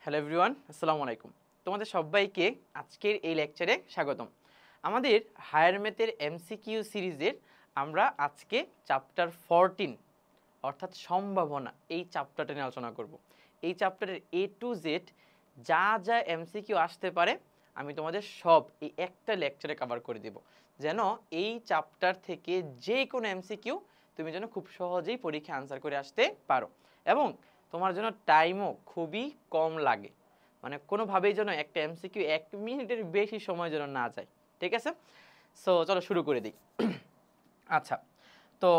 Hello everyone, আসসালামু আলাইকুম। তোমাদের সবাইকে আজকের এই লেকচারে স্বাগতম। আমাদের হায়ার ম্যাথের এমসিকিউ সিরিজের আমরা আজকে চ্যাপ্টার 14 অর্থাৎ সম্ভাবনা এই চ্যাপ্টারটা নিয়ে আলোচনা করব। এই চ্যাপ্টারের এ টু জেড যা যা এমসিকিউ আসতে পারে আমি তোমাদের সব এই একটা লেকচারে কভার করে দেব, যেন এই চ্যাপ্টার থেকে যে কোনো এমসিকিউ তুমি যেন খুব সহজেই পরীক্ষা আনসার করে আসতে পারো এবং তোমার জন্য টাইমও খুবই কম লাগে, মানে কোনোভাবেই যেন একটা এমসিকিউ 1 মিনিটের বেশি সময় যেন না যায়। ঠিক আছে, সো চলো শুরু করে দিই। আচ্ছা, তো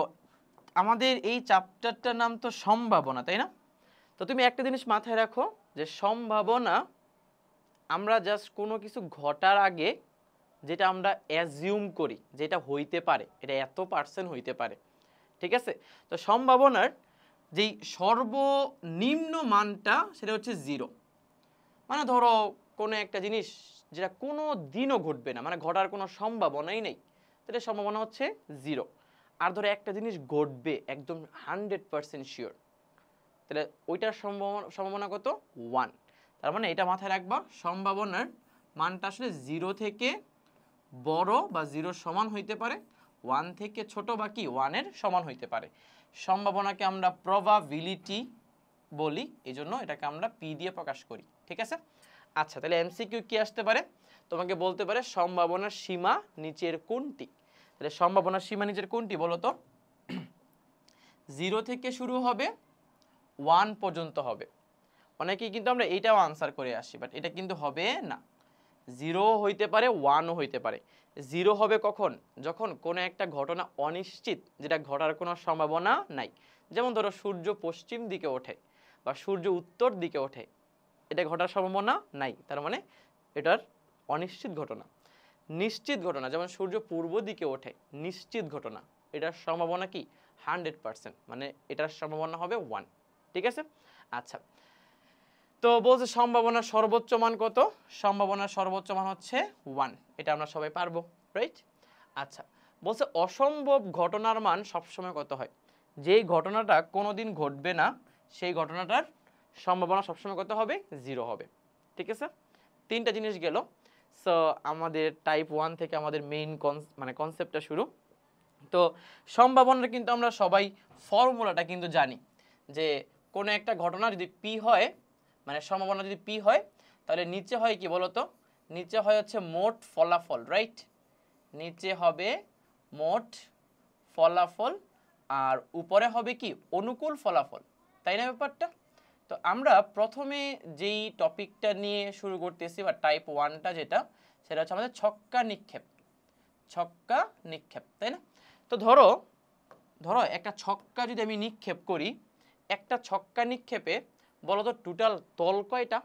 আমাদের এই চ্যাপ্টারটার নাম তো সম্ভাবনা, তাই না? তো তুমি একটা জিনিস মাথায় রাখো যে সম্ভাবনা আমরা জাস্ট কোনো কিছু ঘটার আগে যেটা আমরা অ্যাজিউম করি যেটা হইতে পারে, এটা এত % হইতে পারে। ঠিক আছে, তো সম্ভাবনার যেই সর্বনিম্ন মানটা সেটা হচ্ছে 0। মানে ধরো কোনো একটা জিনিস যেটা কোনো দিনও ঘটবে না, মানে ঘটার কোনো সম্ভাবনাই নেই, সেটা সম্ভাবনা হচ্ছে 0। আর ধরো একটা জিনিস ঘটবে একদম 100% শিওর, তাহলে ওইটার সম্ভাবনা কত? 1। তার মানে এটা মাথায় রাখবা, সম্ভাবনার মানটা আসলে 0 থেকে বড় বা 0 সমান হইতে পারে, 1 থেকে ছোট বা কি 1 এর সমান হইতে পারে। সম্ভাবনাকে আমরা প্রবাবিলিটি বলি, এই জন্য এটাকে আমরা পি দিয়ে প্রকাশ করি। ঠিক আছে, আচ্ছা তাহলে এমসিকিউ কি আসতে পারে? তোমাকে বলতে পারে সম্ভাবনার সীমা নিচের কোনটি। তাহলে সম্ভাবনার সীমা নিচের কোনটি বলো তো? 0 থেকে শুরু হবে, 1 পর্যন্ত হবে। অনেকেই কিন্তু আমরা এইটাও আনসার করে আসি, বাট এটা কিন্তু হবে না। 0 হইতে পারে, 1ও হইতে পারে। 0 হবে কখন? যখন কোনো একটা ঘটনা অনিশ্চিত, যেটা ঘটার কোনো সম্ভাবনা নাই। যেমন ধরো সূর্য পশ্চিম দিকে ওঠে বা সূর্য উত্তর দিকে ওঠে, এটা ঘটার সম্ভাবনা নাই, তার মানে এটার অনিশ্চিত ঘটনা। নিশ্চিত ঘটনা যেমন সূর্য পূর্ব দিকে ওঠে, নিশ্চিত ঘটনা, এটার সম্ভাবনা কি 100%, মানে এটার সম্ভাবনা হবে 1। ঠিক আছে, আচ্ছা তো বলছে সম্ভাবনার সর্বোচ্চ মান কত? সম্ভাবনার সর্বোচ্চ মান হচ্ছে 1, এটা আমরা সবাই পারবো, রাইট? আচ্ছা, বলছে অসম্ভব ঘটনার মান সবসময় কত হয়? যেই ঘটনাটা কোনোদিন ঘটবে না সেই ঘটনাটার সম্ভাবনা সবসময় কত হবে? 0 হবে। ঠিক আছে, তিনটা জিনিস গেল। সো আমাদের টাইপ 1 থেকে আমাদের মেইন মানে কনসেপ্টটা শুরু। তো সম্ভাবনাটা কিন্তু আমরা সবাই ফর্মুলাটা কিন্তু জানি যে কোনো একটা ঘটনা যদি পি হয়, মানে সম্ভাবনা যদি পি হয়, তাহলে নিচে হয় কি বলতো? নিচে হয় হচ্ছে মোট ফলাফল, রাইট? নিচে হবে মোট ফলাফল আর উপরে হবে কি অনুকূল ফলাফল, তাই না ব্যাপারটা? তো আমরা প্রথমে যেই টপিকটা নিয়ে শুরু করতেছি বা টাইপ 1টা যেটা, সেটা হচ্ছে আমাদের ছক্কা নিক্ষেপ। ছক্কা নিক্ষেপ, তাই না? তো ধরো ধরো একটা ছক্কা যদি আমি নিক্ষেপ করি, একটা ছক্কা নিক্ষেপে বলো তো টোটাল তল কয়টা?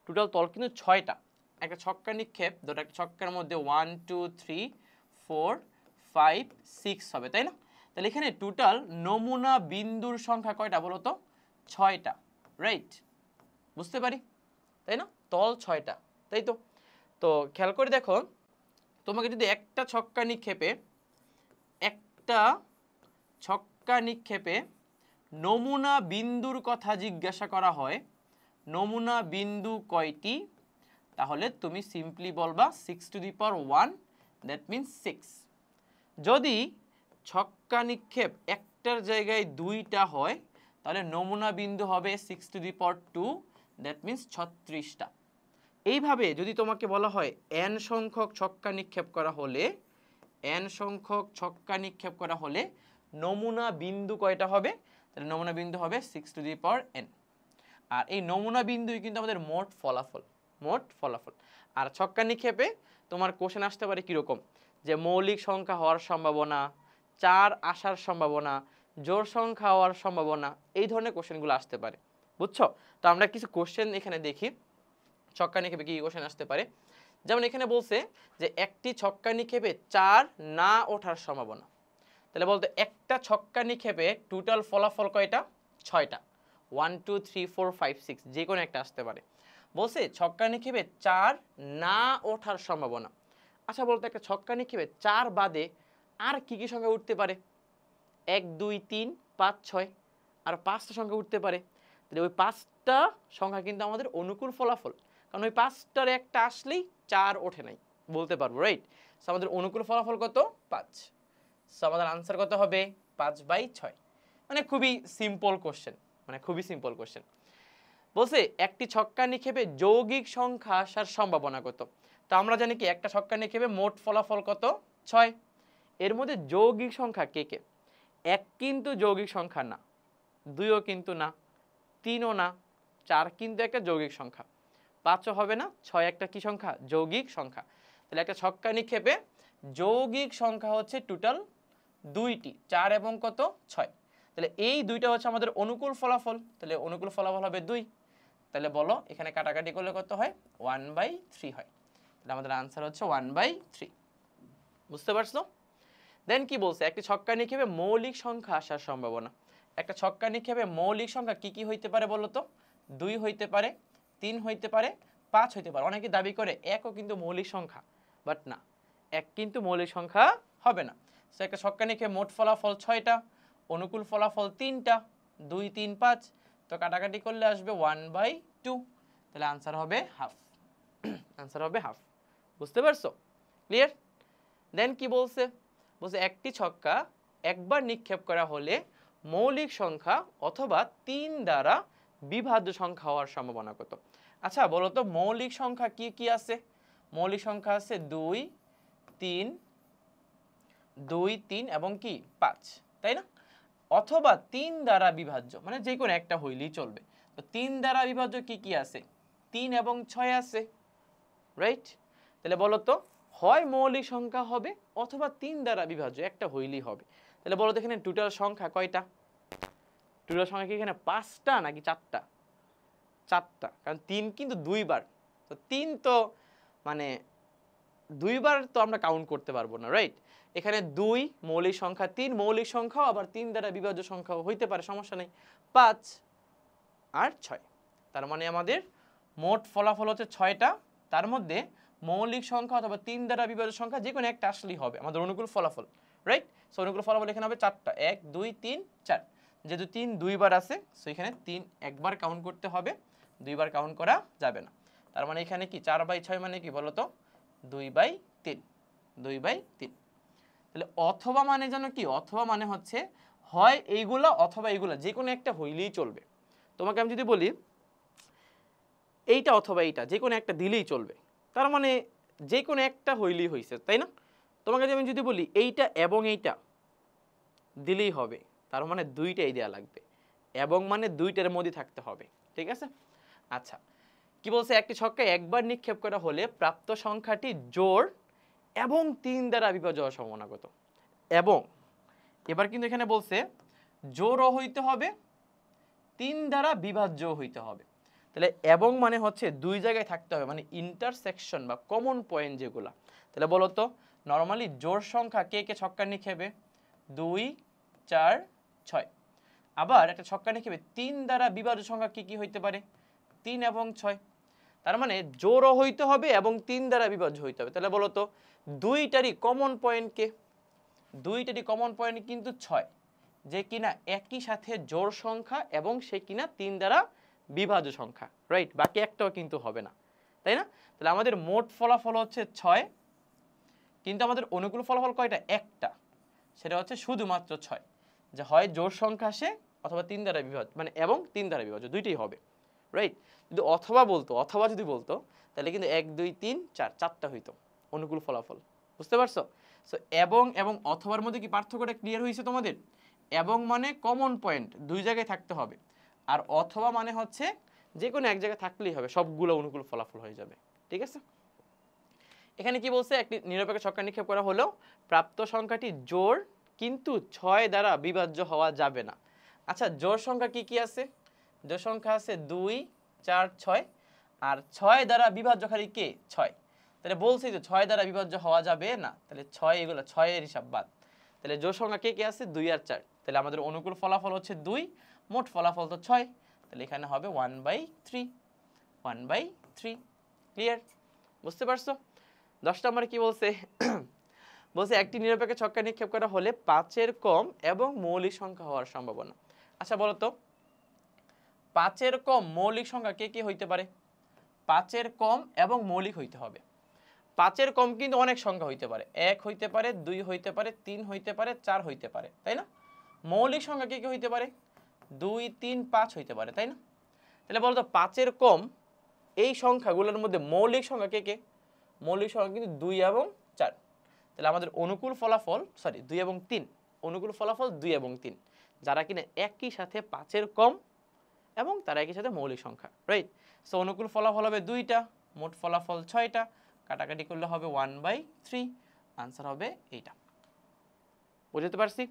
টোটাল তল কিন্তু 6টা। একটা ছক্কা নিক্ষেপ ধরো, একটা ছক্কার মধ্যে 1 2 3 4 5 6 হবে, তাই না? তাহলে এখানে টোটাল নমুনা বিন্দুর সংখ্যা কয়টা বলো তো? 6টা, রাইট? বুঝতে পারি, তাই না? তল 6টা, তাই তো? তো খেয়াল করে দেখো, তোমাকে যদি একটা ছক্কা নিক্ষেপে নমুনা বিন্দুর কথা জিজ্ঞাসা করা হয়, নমুনা বিন্দু কয়টি, তাহলে তুমি সিম্পলি বলবা 6⁻1, দ্যাট মিনস 6। যদি ছক্কা নিক্ষেপ একটার জায়গায় 2টা হয়, তাহলে নমুনা বিন্দু হবে 6⁻2, দ্যাট মিনস 36টা। এইভাবে যদি তোমাকে বলা হয় n সংখ্যক ছক্কা নিক্ষেপ করা হলে, n সংখ্যক ছক্কা নিক্ষেপ করা হলে নমুনা বিন্দু কয়টা হবে? তাহলে নমুনা বিন্দু হবে 6n। আর এই নমুনা বিন্দুই কিন্তু আমাদের মোট ফলাফল, মোট ফলাফল। আর ছক্কা নিক্ষেপে তোমার কোশ্চেন আসতে পারে কীরকম, যে মৌলিক সংখ্যা হওয়ার সম্ভাবনা, 4 আসার সম্ভাবনা, জোড় সংখ্যা হওয়ার সম্ভাবনা, এই ধরনের কোশ্চেনগুলো আসতে পারে, বুঝছো? তো আমরা কিছু কোশ্চেন এখানে দেখি ছক্কা নিক্ষেপে কী কোশ্চেন আসতে পারে। যেমন এখানে বলছে যে একটি ছক্কা নিক্ষেপে 4 না ওঠার সম্ভাবনা। তাহলে বলতে একটা ছক্কা নিক্ষেপে টোটাল ফলাফল কয়টা? 6টা। 1 2 3 4 5 6 যে কোনো একটা আসতে পারে। বলছে ছক্কা নিক্ষেপে 4 না ওঠার সম্ভাবনা। আচ্ছা বলতে একটা ছক্কা নিক্ষেপে 4 বাদে আর কি কি সংখ্যা উঠতে পারে? 1 2 3 5 6, আর 5টা সংখ্যা উঠতে পারে। তাহলে ওই 5টা সংখ্যা কিন্তু আমাদের অনুকূল ফলাফল, কারণ ওই 5টার একটা আসলেই 4 ওঠে নাই বলতে পারবো, রাইট? সো আমাদের অনুকূল ফলাফল কত? 5। সো আমাদের আনসার কত হবে? 5/6। মানে খুবই সিম্পল কোশ্চেন, মানে খুবই সিম্পল কোশ্চেন। বলছে একটি ছক্কা নিক্ষেপে যৌগিক সংখ্যা আসার সম্ভাবনা কত? তো আমরা জানি কি একটা ছক্কা নিক্ষেপে মোট ফলাফল কত? 6। এর মধ্যে যৌগিক সংখ্যা কে কে? 1 কিন্তু যৌগিক সংখ্যা না, 2ও কিন্তু না, 3ও না, 4 কিন্তু একটা যৌগিক সংখ্যা, 5ও হবে না, 6 একটা কি সংখ্যা? যৌগিক সংখ্যা। তাহলে একটা ছক্কা নিক্ষেপে যৌগিক সংখ্যা হচ্ছে টোটাল 2টি, 4 এবং কত? 6। তাহলে এই দুইটা হচ্ছে আমাদের অনুকূল ফলাফল, তাহলে অনুকূল ফলাফল হবে 2। তাহলে বলো এখানে কাটাকাটি করলে কত হয়? 1/3 হয়। তাহলে আমাদের আনসার হচ্ছে 1/3। বুঝতে পারছো? দেন কি বলছে? একটি ছক্কা নিক্ষেপে মৌলিক সংখ্যা আসার সম্ভাবনা। একটা ছক্কা নিক্ষেপে মৌলিক সংখ্যা কি কি হইতে পারে বলো তো? 2 হইতে পারে, 3 হইতে পারে, 5 হইতে পারে। অনেকে দাবি করে 1ও কিন্তু মৌলিক সংখ্যা, বাট না, 1 কিন্তু মৌলিক সংখ্যা হবে না। সো একটা ছক্কা নিক্ষেপে মোট ফলাফল 6টা, অনুকূল ফলাফল 3টা, 2, 3, 5। তো কাটাকাটি করলে আসবে 1/2। তাহলে আনসার হবে হাফ। আনসার হবে হাফ। বুঝতে পারছো? ক্লিয়ার? দেন কি বলছে? বলছে একটি ছক্কা একবার নিক্ষেপ করা হলে মৌলিক সংখ্যা অথবা 3 দ্বারা বিভাজ্য সংখ্যা হওয়ার সম্ভাবনা কত? আচ্ছা বলো তো মৌলিক সংখ্যা কি কি আছে? মৌলিক সংখ্যা আছে 2, 3 এবং কি 5, তাই না? অথবা 3 দ্বারা বিভাজ্য, মানে যে কোনো একটা হইলেই চলবে। তো 3 দ্বারা বিভাজ্য কি কি আছে? 3 এবং 6 আছে, রাইট? তাহলে বলো তো হয় মৌলিক সংখ্যা হবে অথবা 3 দ্বারা বিভাজ্য, একটা হইলেই হবে। তাহলে বলো তো এখানে টোটাল সংখ্যা কয়টা? টোটাল সংখ্যা কি এখানে 5টা নাকি 4টা? 4টা, কারণ 3 কিন্তু 2 বার। তো 3 তো মানে 2 বার তো আমরা কাউন্ট করতে পারবো না, রাইট? এখানে 2 মৌলিক সংখ্যা, 3 মৌলিক সংখ্যাও, আবার 3 দ্বারা বিভাজ্য সংখ্যাও হইতে পারে, সমস্যা নেই। 5 আর 6, তার মানে আমাদের মোট ফলাফল হচ্ছে 6টা। তার মধ্যে মৌলিক সংখ্যা অথবা 3 দ্বারা বিভাজ্য সংখ্যা যে কোনো একটা আসলেই হবে আমাদের অনুকূল ফলাফল, রাইট? সো অনুকূল ফলাফল এখানে হবে 4টা, 1, 2, 3, 4। যেহেতু 3 2 বার আছে, সো এখানে 3 একবার কাউন্ট করতে হবে, 2 বার কাউন্ট করা যাবে না। তার মানে এখানে কি 4/6 মানে কি বলো তো? 2/3, 2/3। তাহলে অথবা মানে জানো কি? অথবা মানে হচ্ছে হয় এইগুলা অথবা এইগুলা, যে কোনো একটা হইলেই চলবে। তোমাকে আমি যদি বলি এইটা অথবা এইটা, যে কোনো একটা দিলেই চলবে, তার মানে যে কোনো একটা হইলেই হয়েছে, তাই না? তোমাকে আমি যদি বলি এইটা এবং এইটা দিলেই হবে, তার মানে দুইটাই দেওয়া লাগবে, এবং মানে দুইটার মধ্যে থাকতে হবে, ঠিক আছে? আচ্ছা কি বলছে? একটি ছক্কায় একবার নিক্ষেপ করা হলে প্রাপ্ত সংখ্যাটি জোড় এবং 3 দ্বারা বিভাজ্য হওয়ার সম্ভাবনা কত? এবং এবার কিন্তু এখানে বলছে জোড়ও হইতে হবে, 3 দ্বারা বিভাজ্য হইতে হবে। তাহলে এবং মানে হচ্ছে দুই জায়গায় থাকতে হবে, মানে ইন্টারসেকশন বা কমন পয়েন্ট যেগুলা। তাহলে বলো তো নরমালি জোড় সংখ্যা কে কে ছক্কা নিক্ষেপে? 2, 4, 6। আবার একটা ছক্কা নিক্ষেপে 3 দ্বারা বিভাজ্য সংখ্যা কি কি হইতে পারে? 3 এবং 6। তার মানে জোড়ও হইতে হবে এবং 3 দ্বারা বিভাজ্য হইতে হবে। তাহলে বলো তো দুইটারই কমন পয়েন্ট কে? দুইটারই কমন পয়েন্ট কিন্তু 6, যে কিনা একই সাথে জোড় সংখ্যা এবং সে কিনা 3 দ্বারা বিভাজ্য সংখ্যা, রাইট? বাকি একটাও কিন্তু হবে না, তাই না? তাহলে আমাদের মোট ফলাফল হচ্ছে 6, কিন্তু আমাদের অনুকূল ফলাফল কয়টা? একটা, সেটা হচ্ছে শুধুমাত্র 6, যে হয় জোড় সংখ্যা আসে অথবা 3 দ্বারা বিভাজ্য, মানে এবং 3 দ্বারা বিভাজ্য দুইটাই হবে, রাইট? যদি অথবা বলতো, অথবা যদি বলতো তাহলে কিন্তু 1, 2, 3, 4 চারটা হইতো অনুকূল ফলাফল। বুঝতে পারছো? সো এবং এবং অথবার মধ্যে কি পার্থক্যটা ক্লিয়ার হয়েছে তোমাদের? এবং মানে কমন পয়েন্ট দুই জায়গায় থাকতে হবে, আর অথবা মানে হচ্ছে যে কোনো এক জায়গায় থাকলেই হবে, সবগুলো অনুকূল ফলাফল হয়ে যাবে, ঠিক আছে? এখানে কি বলছে? একটি নিরপেক্ষ ছক্কা নিক্ষেপ করা হলেও প্রাপ্ত সংখ্যাটি জোড় কিন্তু 6 দ্বারা বিভাজ্য হওয়া যাবে না। আচ্ছা জোড় সংখ্যা কি কি আছে? জোড় সংখ্যা আছে 2, 4, 6, আর 6 দ্বারা বিভাজ্য খালি কে? 6। তাহলে বলছি যে 6 দ্বারা বিভাজ্য হওয়া যাবে না, তাহলে 6 এগুলো 6 এর হিসাব বাদ। তাহলে জোড় সংখ্যা কে কে আছে? 2 আর 4। তাহলে আমাদের অনুকূল ফলাফল হচ্ছে 2, মোট ফলাফল তো 6, তাহলে এখানে হবে 1/3, 1/3। ক্লিয়ার? বুঝতে পারছো? 10 নম্বরে কি বলছে? বলছে একটি নিরপেক্ষ ছক্কা নিক্ষেপ করা হলে 5 এর কম এবং মৌলিক সংখ্যা হওয়ার সম্ভাবনা। আচ্ছা বলো তো পাঁচের কম মৌলিক সংখ্যা কে কে হইতে পারে? পাঁচের কম এবং মৌলিক হইতে হবে। পাঁচের কম কিন্তু অনেক সংখ্যা হইতে পারে, এক হইতে পারে, দুই হইতে পারে, তিন হইতে পারে, চার হইতে পারে, তাই না? মৌলিক সংখ্যা কে কে হইতে পারে? দুই, তিন, পাঁচ হইতে পারে, তাই না? তাহলে বলতো পাঁচের কম এই সংখ্যাগুলোর মধ্যে মৌলিক সংখ্যা কে কে? মৌলিক সংখ্যা কিন্তু দুই এবং চার। তাহলে আমাদের অনুকূল ফলাফল দুই এবং তিন, অনুকূল ফলাফল দুই এবং তিন, যারা কিনা একই সাথে পাঁচের কম এবং তারা একই সাথে মৌলিক সংখ্যা, রাইট? সো অনুকূল ফলাফল হবে দুইটা, মোট ফলাফল ছয়টা, কাটাকাটি করলে হবে 1/3, আনসার হবে এইটা। বুঝতে পারছি?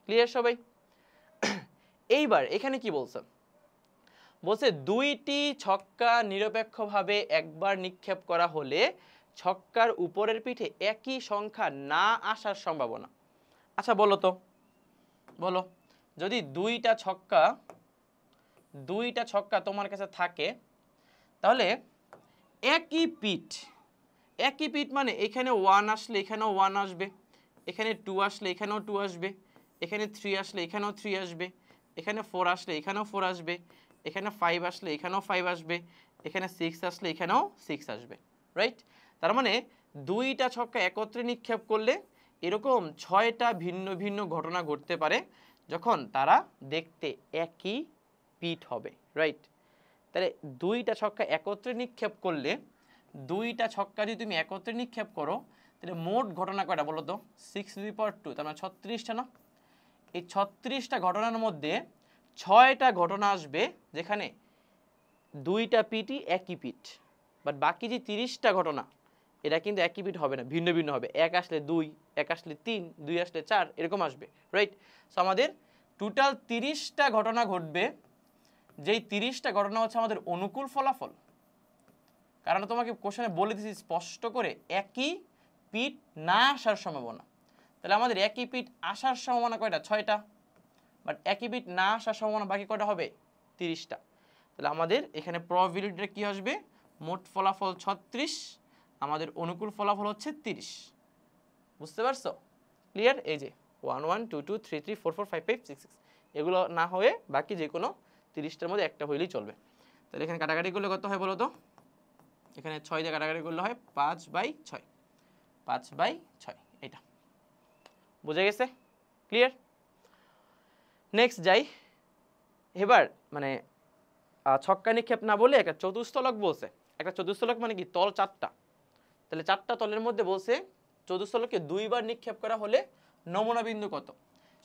ক্লিয়ার সবাই? এইবার এখানে কি বলছে? বলছে দুইটি ছক্কা নিরপেক্ষভাবে একবার নিক্ষেপ করা হলে ছক্কার উপরের পিঠে একই সংখ্যা না আসার সম্ভাবনা। আচ্ছা বলো তো, বলো, যদি দুইটা ছক্কা তোমার কাছে থাকে, তাহলে একই পিঠ মানে এখানে 1 আসলে এখানেও 1 আসবে, এখানে 2 আসলে এখানেও 2 আসবে, এখানে 3 আসলে এখানেও 3 আসবে, এখানে 4 আসলে এখানেও 4 আসবে, এখানে 5 আসলে এখানেও 5 আসবে, এখানে 6 আসলে এখানেও 6 আসবে, রাইট? তার মানে দুইটা ছক্কা একত্রে নিক্ষেপ করলে এরকম 6টা ভিন্ন ভিন্ন ঘটনা ঘটতে পারে যখন তারা দেখতে একই পিঠ হবে, রাইট? তাহলে দুইটা ছক্কা একত্রে নিক্ষেপ করলে, দুইটা ছক্কা যদি তুমি একত্রে নিক্ষেপ করো, তাহলে মোট ঘটনা কয়টা বলো তো? 6^2, তার মানে 36টা না? এই 36টা ঘটনার মধ্যে 6টা ঘটনা আসবে যেখানে দুইটা পিঠই একই পিঠ, বাট বাকি যে 30টা ঘটনা এটা কিন্তু একই পিঠ হবে না, ভিন্ন ভিন্ন হবে। এক আসলে 2, এক আসলে 3, 2 আসলে 4, এরকম আসবে, রাইট? সো আমাদের টোটাল 30টা ঘটনা ঘটবে, যেই 30টা ঘটনা হচ্ছে আমাদের অনুকূল ফলাফল। কারণ তোমাকে কোশ্চেনে বলে দিয়েছি স্পষ্ট করে একই পিঠ না আসার সম্ভাবনা। তাহলে আমাদের একই পিঠ আসার সম্ভাবনা কয়টা? 6টা। বাট একই পিঠ না আসার সম্ভাবনা বাকি কয়টা হবে? 30টা। তাহলে আমাদের এখানে প্রবাবিলিটিটা কি আসবে? মোট ফলাফল 36, আমাদের অনুকূল ফলাফল হচ্ছে 30। বুঝতে পারছো? ক্লিয়ার? এই যে 1 1 2 2 3 3 4 4 5 5 6 6 এগুলো না হয়ে বাকি যে কোনো 30টার মধ্যে একটা হইলেই চলবে। তাহলে এখানে কাটাকাটি করলে কত হয় বলো তো? এখানে 6 দিয়ে কাটাকাটি করলে হয় 5/6, 5/6, এটা বুঝে গেছে? ক্লিয়ার? নেক্সট যাই। এবার মানে ছক্কা নিক্ষেপ না বলে একটা চতুস্থলক বলছে। একটা চতুস্থলক মানে কি? তল 4টা। তাহলে 4টা তলের মধ্যে বলছে চতুস্থলকে 2বার নিক্ষেপ করা হলে নমুনা বিন্দু কত?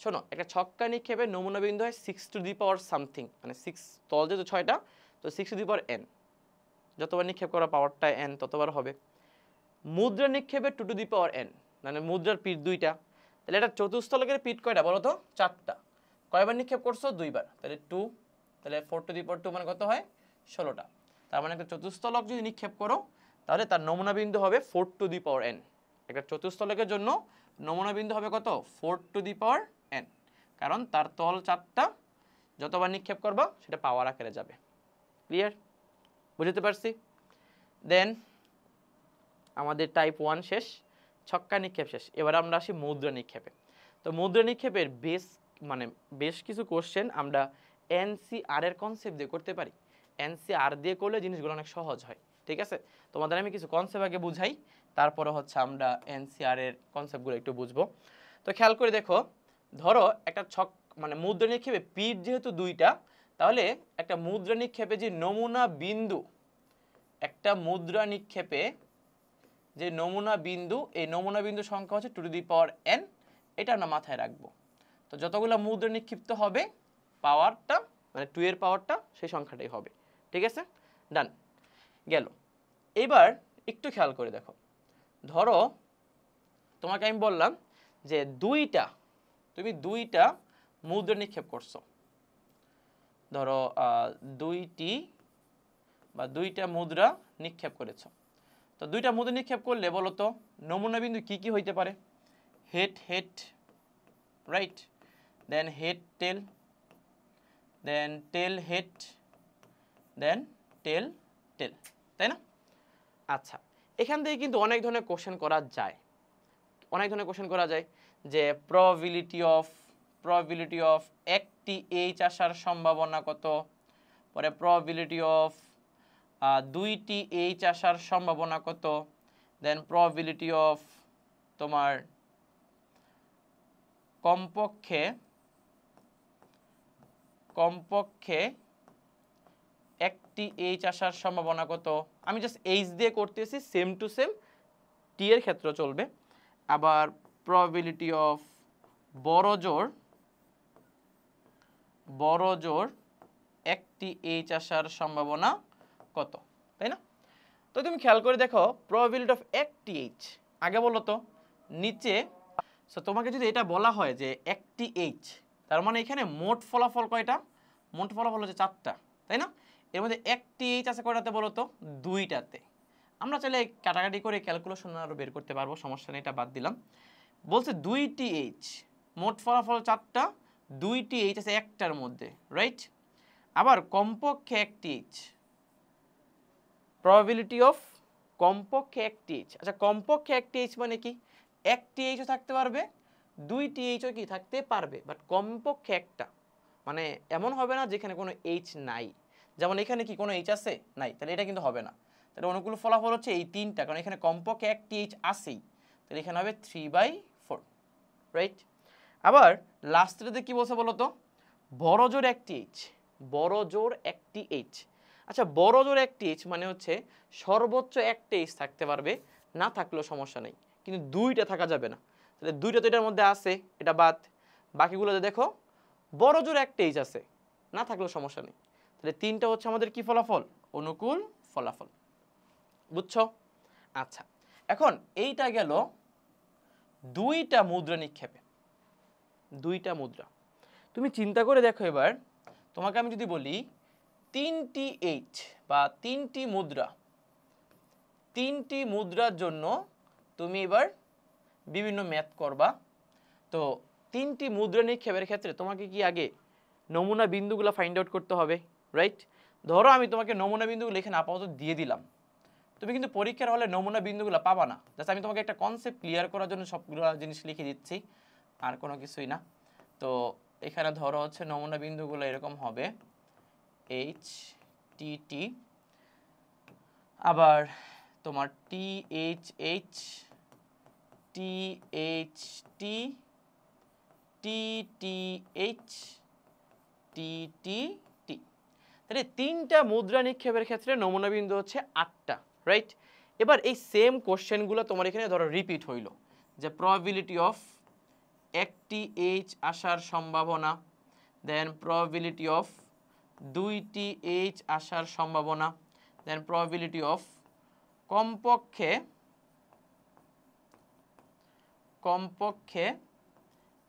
শোনো, একটা ছক্কা নিক্ষেপের নমুনা বিন্দু হয় 6 সামথিং, মানে 6, তল যেহেতু 6টা, তো 6n, যতবার নিক্ষেপ করা পাওয়ারটা n ততবার হবে। মুদ্রা নিক্ষেপের 2n, মানে মুদ্রার পিঠ 2টা। তাহলে এটা চতুস্থলকের পিঠ কয়টা বলো তো? 4টা। কয়বার নিক্ষেপ করছো? 2বার। তাহলে 2, তাহলে 4^2 মানে কত হয়? 16টা। তার মানে একটা চতুস্থলক যদি নিক্ষেপ করো তাহলে তার নমুনা বিন্দু হবে 4n। একটা চতুস্থলকের জন্য নমুনা বিন্দু হবে কত? 4n, কারণ তার তল 4টা, যতবার নিক্ষেপ করবা সেটা পাওয়ার আকারে যাবে। ক্লিয়ার? বুঝতে পারছি? দেন আমাদের টাইপ 1 শেষ, ছক্কা নিক্ষেপ শেষ। এবার আমরা আসি মুদ্রা নিক্ষেপে। তো মুদ্রা নিক্ষেপের বেশ কিছু কোশ্চেন আমরা এনসিআর এর কনসেপ্ট দিয়ে করতে পারি। এনসিআর দিয়ে করলে জিনিসগুলো অনেক সহজ হয়, ঠিক আছে? তোমাদের আমি কিছু কনসেপ্ট আগে বুঝাই, তারপরে হচ্ছে আমরা এনসিআর এর কনসেপ্টগুলো একটু বুঝবো। তো খেয়াল করে দেখো, ধরো একটা মুদ্রা নিক্ষেপে পিঠ যেহেতু 2টা, তাহলে একটা মুদ্রা নিক্ষেপে যে নমুনা বিন্দু, একটা মুদ্রা নিক্ষেপে যে নমুনা বিন্দু, এই নমুনা বিন্দু সংখ্যা হচ্ছে 2n, এটা আমরা মাথায় রাখবো। তো যতগুলো মুদ্রা নিক্ষিপ্ত হবে পাওয়ারটা, মানে 2 এর পাওয়ারটা সেই সংখ্যাটাই হবে, ঠিক আছে? ডান গেল। এবার একটু খেয়াল করে দেখো, ধরো তোমাকে আমি বললাম যে তুমি 2টা মুদ্রা নিক্ষেপ করছো। ধরো 2টা মুদ্রা নিক্ষেপ করেছো। তো 2টা মুদ্রা নিক্ষেপ করলে বলো তো নমুনা বিন্দু কি কি হইতে পারে? Head, right? Then head tail, then tail head, then tail, তাই না? আচ্ছা, এখান থেকে কিন্তু অনেক ধরনের কোশ্চেন করা যায়, যে প্রবাবিলিটি অফ একটি এইচ আসার সম্ভাবনা কত, পরে প্রবাবিলিটি অফ দুইটি এইচ আসার সম্ভাবনা কত, দেন প্রবাবিলিটি অফ তোমার কমপক্ষে একটি এইচ আসার সম্ভাবনা কত। আমি জাস্ট এইচ দিয়ে করতেছি, সেম টু সেম টি এর ক্ষেত্রে চলবে। আবার প্রবাবিলিটি অফ বড় জোর একটি এইচ আসার সম্ভাবনা কত, তাই না? তো তুমি খেয়াল করে দেখো প্রবাবিলিটি অফ একটি এইচ, আগে বলো তো নিচে। সো তোমাকে যদি এটা বলা হয় যে একটি এইচ, তার মানে এখানে মোট ফলাফল কয়টা? মোট ফলাফল হচ্ছে 4টা, তাই না? এর মধ্যে একটি এইচ আছে কয়টাতে বলো তো? 2টাতে। আমরা চাইলে কাটাকাটি করে ক্যালকুলেশন আরও বের করতে পারবো, সমস্যা নেই, এটা বাদ দিলাম। বলছে 2টি এইচ, মোট ফলাফল 4টা, 2টি এইচ আছে একটার মধ্যে, রাইট? আবার কমপক্ষে একটি এইচ, প্রবাবিলিটি অফ কমপক্ষে একটি এইচ। আচ্ছা কমপক্ষে একটি এইচ মানে কি? একটি এইচও থাকতে পারবে, 2টি এইচও কি থাকতে পারবে, বাট কমপক্ষে একটা, মানে এমন হবে না যেখানে কোনো এইচ নাই। যেমন এখানে কি কোনো এইচ আছে? নাই, তাহলে এটা কিন্তু হবে না। তাহলে অনুকূল ফলাফল হচ্ছে এই 3টা, কারণ এখানে কমপক্ষে একটি এইচ আছেই, তাহলে এখানে হবে 3/4, রাইট? আবার লাস্টেতে কি বলছে বলো তো? বড় জোর একটি এইচ, বড় জোর একটি এইচ। আচ্ছা বড় জোর একটি এইচ মানে হচ্ছে সর্বোচ্চ একটা এইচ থাকতে পারবে, না থাকলেও সমস্যা নেই, কিন্তু 2টা থাকা যাবে না। তাহলে 2টা তো এটার মধ্যে আছে, এটা বাদ। বাকিগুলোতে দেখো বড় জোর একটা এইচ আছে, না থাকলেও সমস্যা নেই। তাহলে 3টা হচ্ছে আমাদের কি ফলাফল? অনুকূল ফলাফল। বুঝছো? আচ্ছা এখন এইটা গেল 2টা মুদ্রা নিক্ষেপে, 2টা মুদ্রা। তুমি চিন্তা করে দেখো এবার, তোমাকে আমি যদি বলি 3টি এইচ বা 3টি মুদ্রা, 3টি মুদ্রার জন্য তুমি এবার বিভিন্ন ম্যাথ করবা। তো 3টি মুদ্রা নিক্ষেপের ক্ষেত্রে তোমাকে কি আগে নমুনা বিন্দুগুলো ফাইন্ড আউট করতে হবে, রাইট? ধরো আমি তোমাকে নমুনা বিন্দুগুলো এখানে আপাতত দিয়ে দিলাম, তুমি কিন্তু পরীক্ষার হলে নমুনা বিন্দুগুলো পাবা না। জাস্ট আমি তোমাকে একটা কনসেপ্ট ক্লিয়ার করার জন্য সবগুলো জিনিস লিখে দিচ্ছি, আর কোনো কিছুই না। তো এখানে ধরো হচ্ছে নমুনা বিন্দুগুলো এরকম হবে এইচ টি টি, আবার তোমার T H H, T H T, T T H, T T T. তাহলে 3টা মুদ্রা নিক্ষেপের ক্ষেত্রে নমুনা বিন্দু হচ্ছে 8টা, রাইট? এবার এই সেম কোশ্চেনগুলো তোমার এখানে ধরো রিপিট হইল, যে প্রবাবিলিটি অফ একটি এইচ আসার সম্ভাবনা, দেন প্রবাবিলিটি অফ 2টি এইচ আসার সম্ভাবনা, দেন প্রবাবিলিটি অফ কমপক্ষে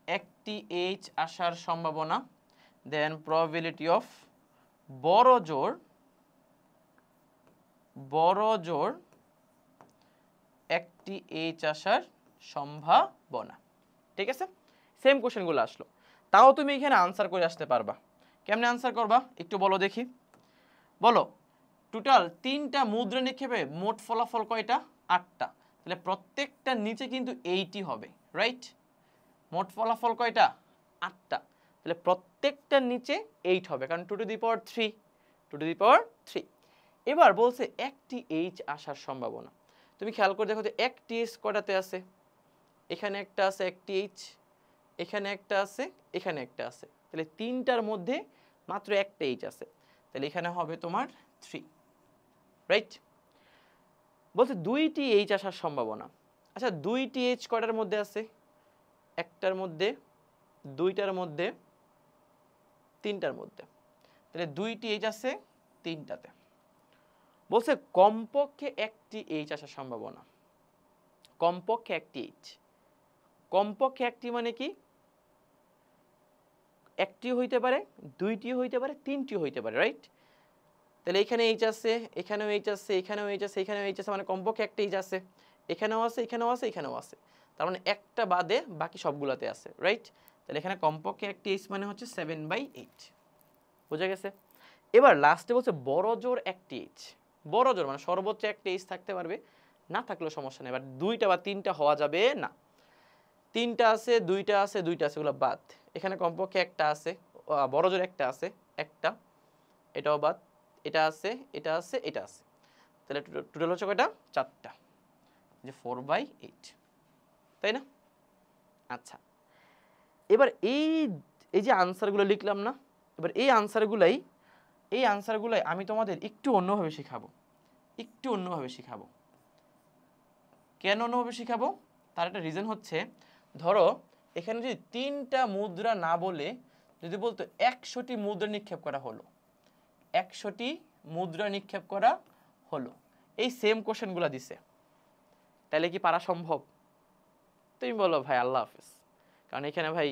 একটি এইচ আসার সম্ভাবনা, দেন প্রবাবিলিটি অফ বড় জোর একটি এইচ আসার সম্ভাবনা। ঠিক আছে, সেম কোশ্চেনগুলো আসলো, তাও তুমি এখানে আনসার করে আসতে পারবা। কেমনে আনসার করবা একটু বলো দেখি, বলো। টোটাল 3টা মুদ্রা নিক্ষেপে মোট ফলাফল কয়টা? 8টা। তাহলে প্রত্যেকটা নিচে কিন্তু 8ই হবে, রাইট? মোট ফলাফল কয়টা? 8টা। তাহলে প্রত্যেকটার নিচে 8 হবে, কারণ 2 টু দি পাওয়ার 3। এবার বলছে একটি এইচ আসার সম্ভাবনা। তুমি খেয়াল করে দেখো যে একটি এইচ কয়টাতে আছে? এখানে একটা আছে একটি এইচ, এখানে একটা আছে, এখানে একটা আছে। তাহলে 3টার মধ্যে মাত্র একটা এইচ আছে, তাহলে এখানে হবে তোমার 3, রাইট? বলছে 2টি এইচ আসার সম্ভাবনা। আচ্ছা 2টি এইচ কয়টার মধ্যে আছে? একটার মধ্যে, 2টার মধ্যে, 3টার মধ্যে। তাহলে 2টি এইচ আছে 3টাতে। বলছে কমপক্ষে একটি এইচ আসার সম্ভাবনা, কমপক্ষে একটি এইচ। কমপক্ষে একটি মানে কি? একটিও হইতে পারে, 2টিও হইতে পারে, 3টিও হইতে পারে, রাইট? তাহলে এখানে এইচ আছে, এখানেও এইচ আছে, এখানেও এইচ আছে, এখানেও এইচ আছে, মানে কমপক্ষে একটা এইচ আছে। এখানেও আছে, এখানেও আছে, এখানেও আছে, তার মানে একটা বাদে বাকি সবগুলোতে আছে, রাইট? তাহলে এখানে কমপক্ষে একটি এইচ মানে হচ্ছে 7/8। বুঝা গেছে? এবার লাস্টে বলছে বড় জোর একটি এইচ। বড় জোর মানে সর্বোচ্চ একটা এইচ থাকতে পারবে, না থাকলেও সমস্যা নেই, বাট 2টা বা 3টা হওয়া যাবে না। 3টা আছে, 2টা আছে, 2টা আছে, এগুলো বাদ। এখানে কমপক্ষে একটা আছে, বড় জোর একটা আছে, একটা, এটাও বাদ, এটা আছে, এটা আছে, এটা আছে, তাহলে টোটাল হচ্ছে কয়টা? 4টা, যে 4/8, তাই না? আচ্ছা, এবার এই এই যে আনসারগুলো লিখলাম না, এবার এই আনসারগুলাই আমি তোমাদের একটু অন্যভাবে শেখাবো, একটু অন্যভাবে শেখাবো। কেন অন্যভাবে শেখাবো? তার একটা রিজন হচ্ছে, ধরো এখানে যদি 3টা মুদ্রা না বলে যদি বলতো 100টি মুদ্রা নিক্ষেপ করা হলো, 100টি মুদ্রা নিক্ষেপ করা হলো, এই সেম কোশ্চেনগুলো দিছে, তাহলে কি পারা সম্ভব? তুমি বলো ভাই আল্লাহ হাফেজ, কারণ এখানে ভাই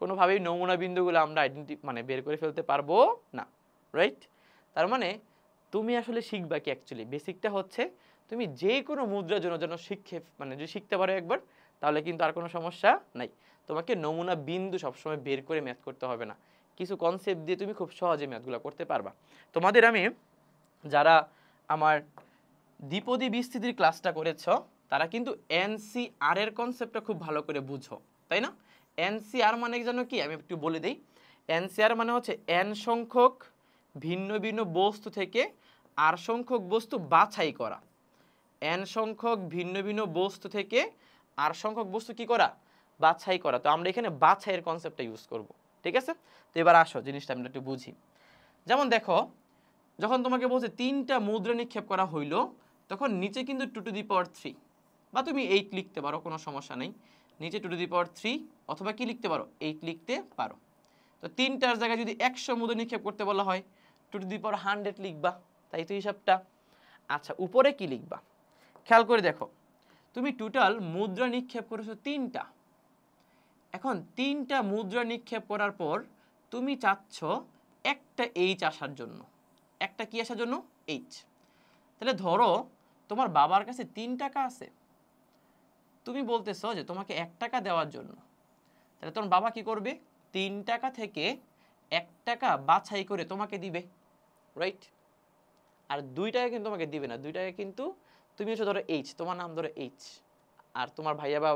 কোনোভাবেই নমুনা বিন্দুগুলো আমরা মানে বের করে ফেলতে পারবো না, রাইট? তার মানে তুমি আসলে শিখবা কি অ্যাকচুয়ালি বেসিকটা হচ্ছে, তুমি যে কোনো মুদ্রার জন্য যেন মানে যদি শিখতে পারো একবার, তাহলে কিন্তু আর কোনো সমস্যা নাই। তোমাকে নমুনা বিন্দু সবসময় বের করে ম্যাথ করতে হবে না, কিছু কনসেপ্ট দিয়ে তুমি খুব সহজে ম্যাথগুলো করতে পারবা। তোমাদের আমি যারা আমার দ্বিপদী বিস্তৃতির ক্লাসটা করেছ, তারা কিন্তু এনসিআর এর কনসেপ্টটা খুব ভালো করে বুঝো, তাই না? এনসিআর মানে জানো কি, আমি একটু বলে দিই। এনসিআর মানে হচ্ছে এন সংখ্যক ভিন্ন ভিন্ন বস্তু থেকে আর সংখ্যক বস্তু বাছাই করা। এন সংখ্যক ভিন্ন ভিন্ন বস্তু থেকে আর সংখ্যক বস্তু কি করা? বাছাই করা। তো আমরা এখানে বাছাইয়ের কনসেপ্টটা ইউজ করব, ঠিক আছে? তো এবার আসো জিনিসটা আমরা একটু বুঝি। যেমন দেখো, যখন তোমাকে বলছে 3টা মুদ্রা নিক্ষেপ করা হইলো, তখন নিচে কিন্তু 2^3 বা তুমি 8 লিখতে পারো, কোনো সমস্যা নেই। নিচে 2^3 অথবা কি লিখতে পারো? 8 লিখতে পারো। তো 3টার জায়গায় যদি 100 মুদ্রা নিক্ষেপ করতে বলা হয়, 2^100 লিখবা, তাই তো হিসাবটা। আচ্ছা, উপরে কি লিখবা? খেয়াল করে দেখো, তুমি টোটাল মুদ্রা নিক্ষেপ করেছো 3টা। এখন 3টা মুদ্রা নিক্ষেপ করার পর তুমি চাচ্ছ একটা এইচ আসার জন্য, একটা কি আসার জন্য? এইচ। তাহলে ধরো তোমার বাবার কাছে 3 টাকা আছে, তুমি বলতেছো যে তোমাকে 1 টাকা দেওয়ার জন্য। তাহলে তোমার বাবা কি করবে? 3 টাকা থেকে 1 টাকা বাছাই করে তোমাকে দিবে, রাইট? আর 2 টাকা কিন্তু তোমাকে দিবে না, 2 টাকা কিন্তু তুমি হচ্ছে ধরো এইচ, তোমার নাম ধরো এইচ, আর তোমার ভাইয়া বা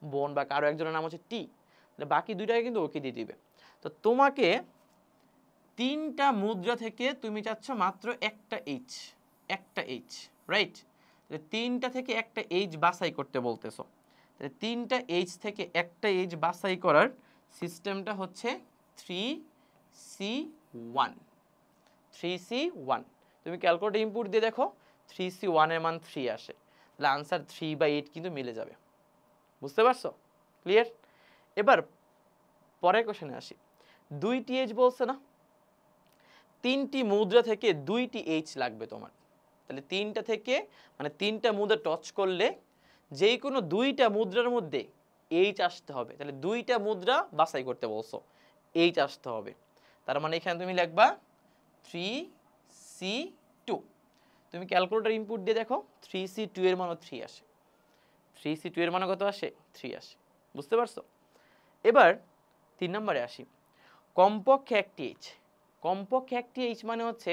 বোন বা কারো একজনের নাম হচ্ছে টি, বাকি 2 টাকা কিন্তু ওকে দিয়ে দিবে। তো তোমাকে 3টা মুদ্রা থেকে তুমি চাচ্ছ মাত্র একটা এইচ, একটা এইচ, রাইট? 3টা থেকে একটা এইচ বাছাই করতে বলতেছো। তাহলে 3টা এইচ থেকে একটা এইচ বাছাই করার সিস্টেমটা হচ্ছে 3C1, 3C1। তুমি ক্যালকুলেটর ইনপুট দিয়ে দেখো, 3C1 এর মান 3 আসে, তাহলে আনসার 3/8 কিন্তু মিলে যাবে। বুঝতে পারছো? ক্লিয়ার? এবার পরের কোশ্চেনে আসি। 2টি এইচ বলছে না, 3টি মুদ্রা থেকে 2টি এইচ লাগবে তোমার। তাহলে 3টা থেকে মানে 3টা মুদ্রা টচ করলে যেই কোনো 2টা মুদ্রার মধ্যে এইচ আসতে হবে। তাহলে 2টা মুদ্রা বাছাই করতে বলছো, এইচ আসতে হবে। তার মানে এখানে তুমি লিখবা 3C2। তুমি ক্যালকুলেটর ইনপুট দিয়ে দেখো, 3C2 এর মানও 3 আসে, 3C2 এর মান কত আসে? 3 আসে। বুঝতে পারছো? এবার 3 নম্বরে আসি। কমপক্ষে একটি এইচ। কমপক্ষে একটি এইচ মানে হচ্ছে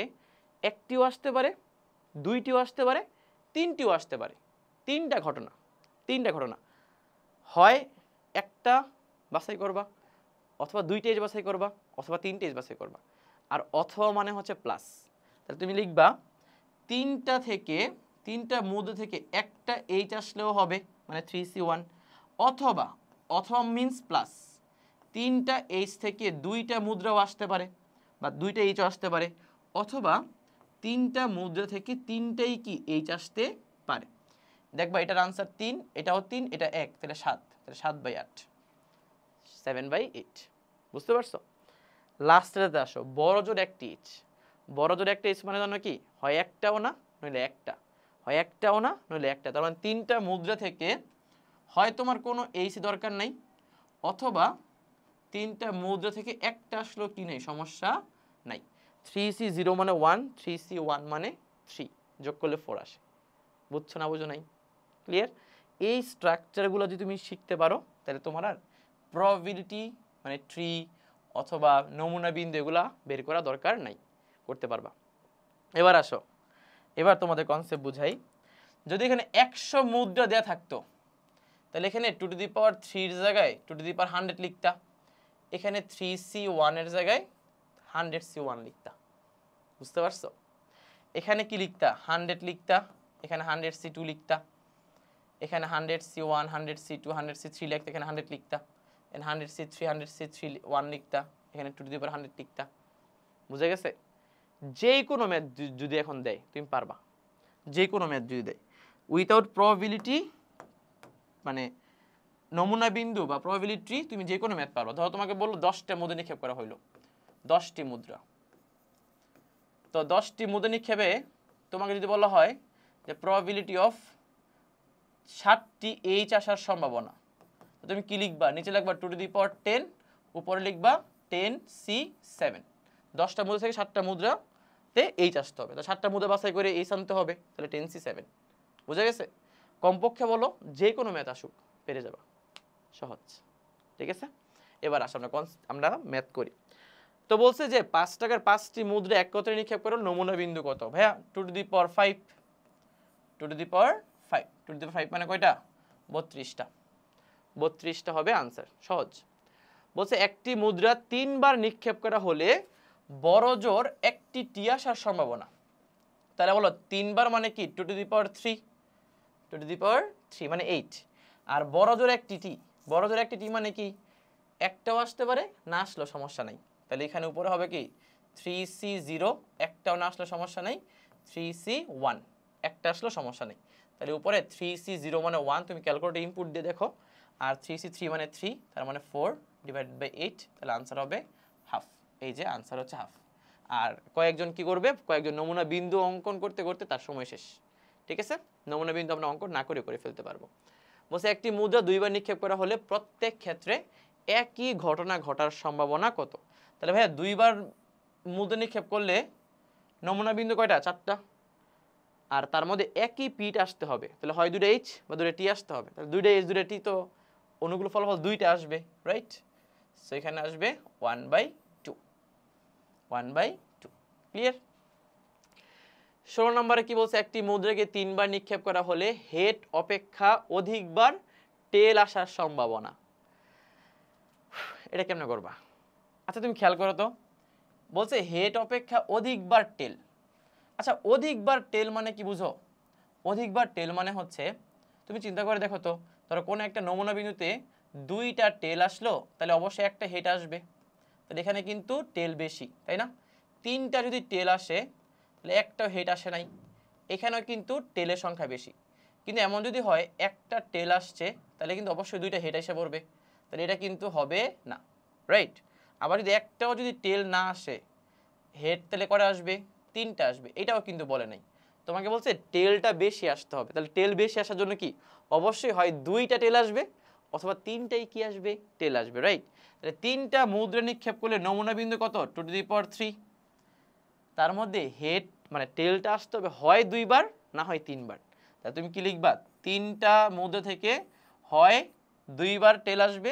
একটিও আসতে পারে, 2টিও আসতে পারে, 3টিও আসতে পারে। 3টা ঘটনা হয় একটা বাছাই করবা, অথবা 2টা এইচ বাছাই করবা, অথবা 3টে এইচ বাছাই করবা। আর অথবা মানে হচ্ছে প্লাস। তাহলে তুমি লিখবা 3টা মধ্যে থেকে একটা এইচ আসলেও হবে, মানে 3C1, অথবা মিন্স প্লাস 3টা এইচ থেকে 2টা মুদ্রাও আসতে পারে বা 2টা এইচও আসতে পারে, অথবা 3টা মুদ্রা থেকে 3টাই কি এইচ আসতে পারে। দেখবা এটার আনসার 3, এটাও 3, এটা 1, তাহলে 7, তাহলে 7/8, 7/8। বুঝতে পারছো? লাস্টেতে আসো, বড় জোর একটি এইচ। বড় জোর একটা এইচ মানে জানো কি? হয় একটাও না নইলে একটা, হয় একটাও না নইলে একটা। তার মানে 3টা মুদ্রা থেকে হয় তোমার কোনো এইচ দরকার নাই, অথবা 3টা মুদ্রা থেকে একটা আসলেও কি নেই, সমস্যা নাই। 3C0 মানে 1, 3C1 মানে 3, যোগ করলে 4 আসে। বুঝছো না বুঝো নাই? ক্লিয়ার? এই স্ট্রাকচারগুলো যদি তুমি শিখতে পারো, তাহলে তোমার আর প্রবাবিলিটি মানে ট্রি অথবা নমুনা বিন্দু এগুলা বের করা দরকার নাই, করতে পারবা। এবার আসো, এবার তোমাদের কনসেপ্ট বুঝাই। যদি এখানে 100 মুদ্রা দেয়া থাকতো, তাহলে এখানে 2^3 এর জায়গায় 2^100 লিখতা, এখানে 3C1 এর জায়গায় 100C1 লিখতা। বুঝতে পারছো? এখানে কি লিখতা? 100 লিখতা, এখানে 100C2 লিখতা, এখানে 100C1, 100C2, 100C3 লিখতা, এখানে 100 লিখতা, এখানে 100C3, 100C1 লিখতা, এখানে 2 টু দি পাওয়ার 100 লিখতা। বুঝে গেছে? যে কোনো ম্যাথ যদি এখন দেয় তুমি পারবা, যে কোনো ম্যাথ যদি দেয় উইথাউট প্রবাবিলিটি, মানে নমুনা বিন্দু বা প্রবাবিলিটি, তুমি যে কোনো ম্যাথ পারবা। ধরো তোমাকে বললো 10টা মুদ্রা নিক্ষেপ করা হইলো, 10টি মুদ্রা, তো 10টি মুদ্রা নিক্ষেপে তোমাকে যদি বলা হয় যে প্রবাবিলিটি অফ 60টি এইচ আসার সম্ভাবনা, তুমি কি লিখবা? নিচে লিখবা 2 টু দি পাওয়ার 10, উপরে লিখবা 10C7। 10টা মুদ্রা থেকে 7টা মুদ্রাতে এইচ আসতে হবে, তো 7টা মুদ্রা বাছাই করে এইচ আনতে হবে, তাহলে 10C7। বুঝা গেছে? কমপক্ষে বলো যে কোনো ম্যাথ আসুক পেরে যাবা, সহজ। ঠিক আছে, এবার আসো আমরা ম্যাথ করি। তো বলছে যে 5 টাকার 5টি মুদ্রা একত্রে নিক্ষেপ করো, নমুনা বিন্দু কত? ভাইয়া 2 to the power 5, 2 to the power 5, 2 to the power 5 মানে কয়টা? 32টা। 32টা হবে আনসার, সহজ। বলছে একটি মুদ্রা 3 বার নিক্ষেপ করা হলে বড় জোর একটি টি আসার সম্ভাবনা। তাহলে বলো 3 বার মানে কি? 2 to the power 3, 2 to the পাওয়ার 3 মানে 8। আর বড় জোর একটি টি, বড় জোর একটি টি মানে কি? একটাও আসতে পারে, না আসলেও সমস্যা নাই। তাহলে এখানে উপরে হবে কি? 3C0, একটাও না আসলে সমস্যা নেই, 3C1, একটা আসলেও সমস্যা নেই। তাহলে উপরে 3C0 মানে 1, তুমি ক্যালকুলেটর ইনপুট দিয়ে দেখো, আর 3C3 মানে 3, তার মানে 4 ডিভাইডেড বাই 8, তাহলে আনসার হবে হাফ। এই যে আনসার হচ্ছে হাফ। আর কয়েকজন কি করবে? কয়েকজন নমুনা বিন্দু অঙ্কন করতে করতে তার সময় শেষ। ঠিক আছে, নমুনা বিন্দু আমরা অঙ্কন না করে ফেলতে পারবো। বলছে একটি মুদ্রা 2 বার নিক্ষেপ করা হলে প্রত্যেক ক্ষেত্রে একই ঘটনা ঘটার সম্ভাবনা কত? তাহলে ভাইয়া 2 বার মুদ্রা নিক্ষেপ করলে নমুনা বিন্দু কয়টা? 4টা, আর তার মধ্যে একই পিট আসতে হবে, তাহলে হয় 2টা এইচ বা 2টা টি আসতে হবে। তাহলে 2টা এইচ 2টা টি, তো অনুগুলো ফলাফল 2টা আসবে, রাইট? সো এখানে আসবে 1/2, 1/2। ক্লিয়ার? 16 নম্বরে কি বলছে? একটি মুদ্রাকে 3 বার নিক্ষেপ করা হলে হেড অপেক্ষা অধিকবার টেল আসার সম্ভাবনা। এটা কেমনে করবা? আচ্ছা তুমি খেয়াল করো তো, বলছে হেড অপেক্ষা অধিকবার টেল। আচ্ছা অধিকবার টেল মানে কি বুঝো? অধিকবার টেল মানে হচ্ছে, তুমি চিন্তা করে দেখো তো, ধরো কোনো একটা নমুনা বিন্দুতে 2টা টেল আসলো, তাহলে অবশ্যই একটা হেড আসবে, তাহলে এখানে কিন্তু টেল বেশি, তাই না? 3টা যদি টেল আসে তাহলে একটাও হেড আসে নাই, এখানেও কিন্তু টেলের সংখ্যা বেশি। কিন্তু এমন যদি হয় একটা টেল আসছে, তাহলে কিন্তু অবশ্যই 2টা হেড এসে পড়বে, তাহলে এটা কিন্তু হবে না, রাইট? আবার যদি একটাও যদি টেল না আসে, হেড তাহলে করে আসবে? 3টা আসবে, এটাও কিন্তু বলে নাই। তোমাকে বলছে টেলটা বেশি আসতে হবে, তাহলে টেল বেশি আসার জন্য কি অবশ্যই হয় 2টা টেল আসবে অথবা 3টাই কি আসবে? টেল আসবে, রাইট? তাহলে 3টা মুদ্রা নিক্ষেপ করলে নমুনা বিন্দু কত? 2 টু দি পাওয়ার 3। তার মধ্যে হেড মানে টেলটা আসতে হবে হয় 2 বার না হয় 3 বার। তাহলে তুমি কি লিখবা? 3টা মুদ্রা থেকে হয় 2 বার টেল আসবে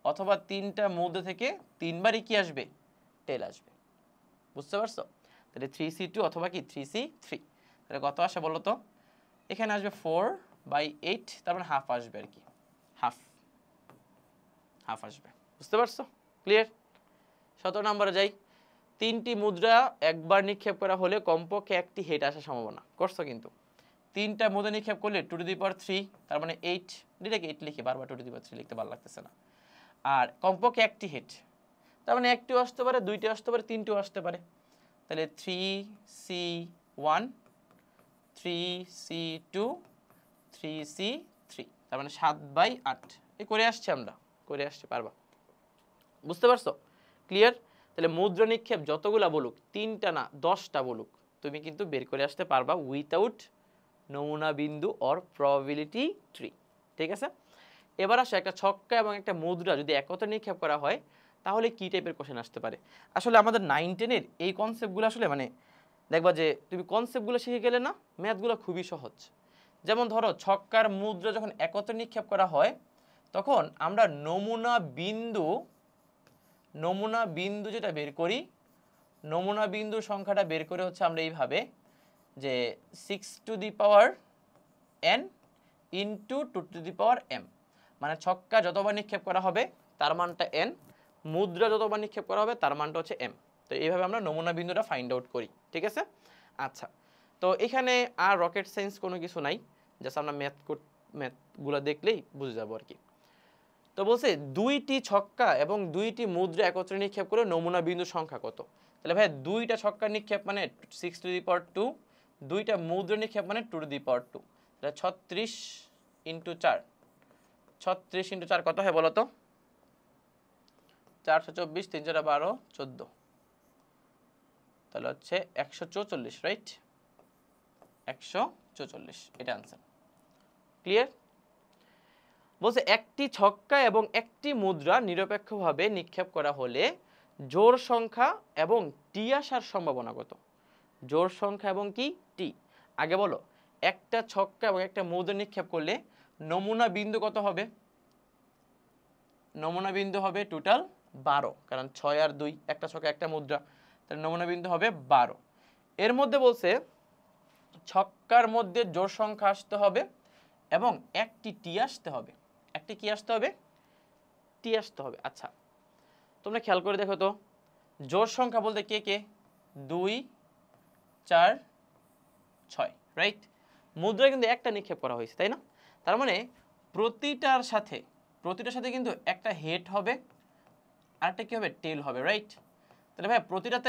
অথবা 3টা মুদ্রা থেকে 3 বারই কি আসবে? টেল আসবে। বুঝতে পারছো? তাহলে 3C2 অথবা কি 3C3। তাহলে কত আসে বলো তো? এখানে আসবে 4/8, তারপরে হাফ আসবে আর কি, হাফ হাফ আসবে। বুঝতে পারছো? ক্লিয়ার? 17 নম্বরে যাই। 3টি মুদ্রা একবার নিক্ষেপ করা হলে কমপক্ষে একটি হেড আসার সম্ভাবনা। করছো কিন্তু 3টা মুদ্রা নিক্ষেপ করলে 2 টু দি পাওয়ার 3, তার মানে 8, ডিরেক্ট 8 লিখে বারবার 2 টু দি পাওয়ার 3 লিখতে ভালো লাগতেছে না। আর কমপক্ষে একটি হেড, তার মানে একটিও আসতে পারে, 2টিও আসতে পারে, 3টিও আসতে পারে। তাহলে 3C1, 3C2, 3C3, তার মানে 7/8। এই করে আসছি আমরা, করে আসছি, পারবা। বুঝতে পারছো? ক্লিয়ার? তাহলে মুদ্রা নিক্ষেপ যতগুলা বলুক, 3টা না 10টা বলুক, তুমি কিন্তু বের করে আসতে পারবা উইথাউট নমুনা বিন্দু অর প্রবাবিলিটি ট্রি। ঠিক আছে, এবার আসো একটা ছক্কা এবং একটা মুদ্রা যদি একত্রে নিক্ষেপ করা হয় তাহলে কি টাইপের কোশ্চেন আসতে পারে? আসলে আমাদের 9-10-এর এই কনসেপ্টগুলো আসলে মানে দেখবা যে তুমি কনসেপ্টগুলো শিখে গেলে না, ম্যাথগুলো খুবই সহজ। যেমন ধরো ছক্কার মুদ্রা যখন একত্রে নিক্ষেপ করা হয় তখন আমরা নমুনা বিন্দু যেটা বের করি, নমুনা বিন্দু সংখ্যাটা বের করে হচ্ছে আমরা এইভাবে যে 6 two the power n into 2 to the power m, মানে ছক্কা যতবার নিক্ষেপ করা হবে তার মানটা n, মুদ্রা যতবার নিক্ষেপ করা হবে তার মানটা হচ্ছে m। তো এইভাবে আমরা নমুনা বিন্দুটা ফাইন্ড আউট করি, ঠিক আছে? আচ্ছা, তো এখানে আর রকেট সায়েন্স কোনো কিছু নাই, জাস্ট আমরা ম্যাথগুলো দেখলেই বুঝে যাবো আর কি। তো বলছে 2টি ছক্কা এবং 2টি মুদ্রা একত্রে নিক্ষেপ করে নমুনা বিন্দু সংখ্যা কত? তাহলে ভাই 2টা ছক্কা নিক্ষেপ মানে 6^2, 2টা মুদ্রা নিক্ষেপ মানে 2^2। তাহলে 36 × 4, 36 × 4 কত হয় বলো তো? 424, 3 × 12, 14, তাহলে হচ্ছে 144, রাইট? 144, এটা आंसर। ক্লিয়ার? বলছে একটি ছক্কা এবং একটি মুদ্রা নিরপেক্ষভাবে নিক্ষেপ করা হলে জোড় সংখ্যা এবং টি আসার সম্ভাবনা কত? জোড় সংখ্যা এবং কি টি। আগে বলো, একটা ছক্কা এবং একটা মুদ্রা নিক্ষেপ করলে নমুনা বিন্দু কত হবে? নমুনা বিন্দু হবে টোটাল 12, কারণ 6 আর 2, একটা ছক্কা একটা মুদ্রা, তাহলে নমুনা বিন্দু হবে 12। এর মধ্যে বলছে ছক্কার মধ্যে জোড় সংখ্যা আসতে হবে এবং একটি টি আসতে হবে। একটি কি আসতে হবে? টি আসতে হবে। আচ্ছা, তোমরা খেয়াল করে দেখো তো, জোড় সংখ্যা বলতে কে কে? 2, 4, 6, রাইট? মুদ্রা কিন্তু একটা নিক্ষেপ করা হয়েছে, তাই না? তার মানে প্রতিটার সাথে কিন্তু একটা হেড হবে আর একটা কি হবে? টেল হবে, রাইট? তাহলে ভাই প্রতিটাতে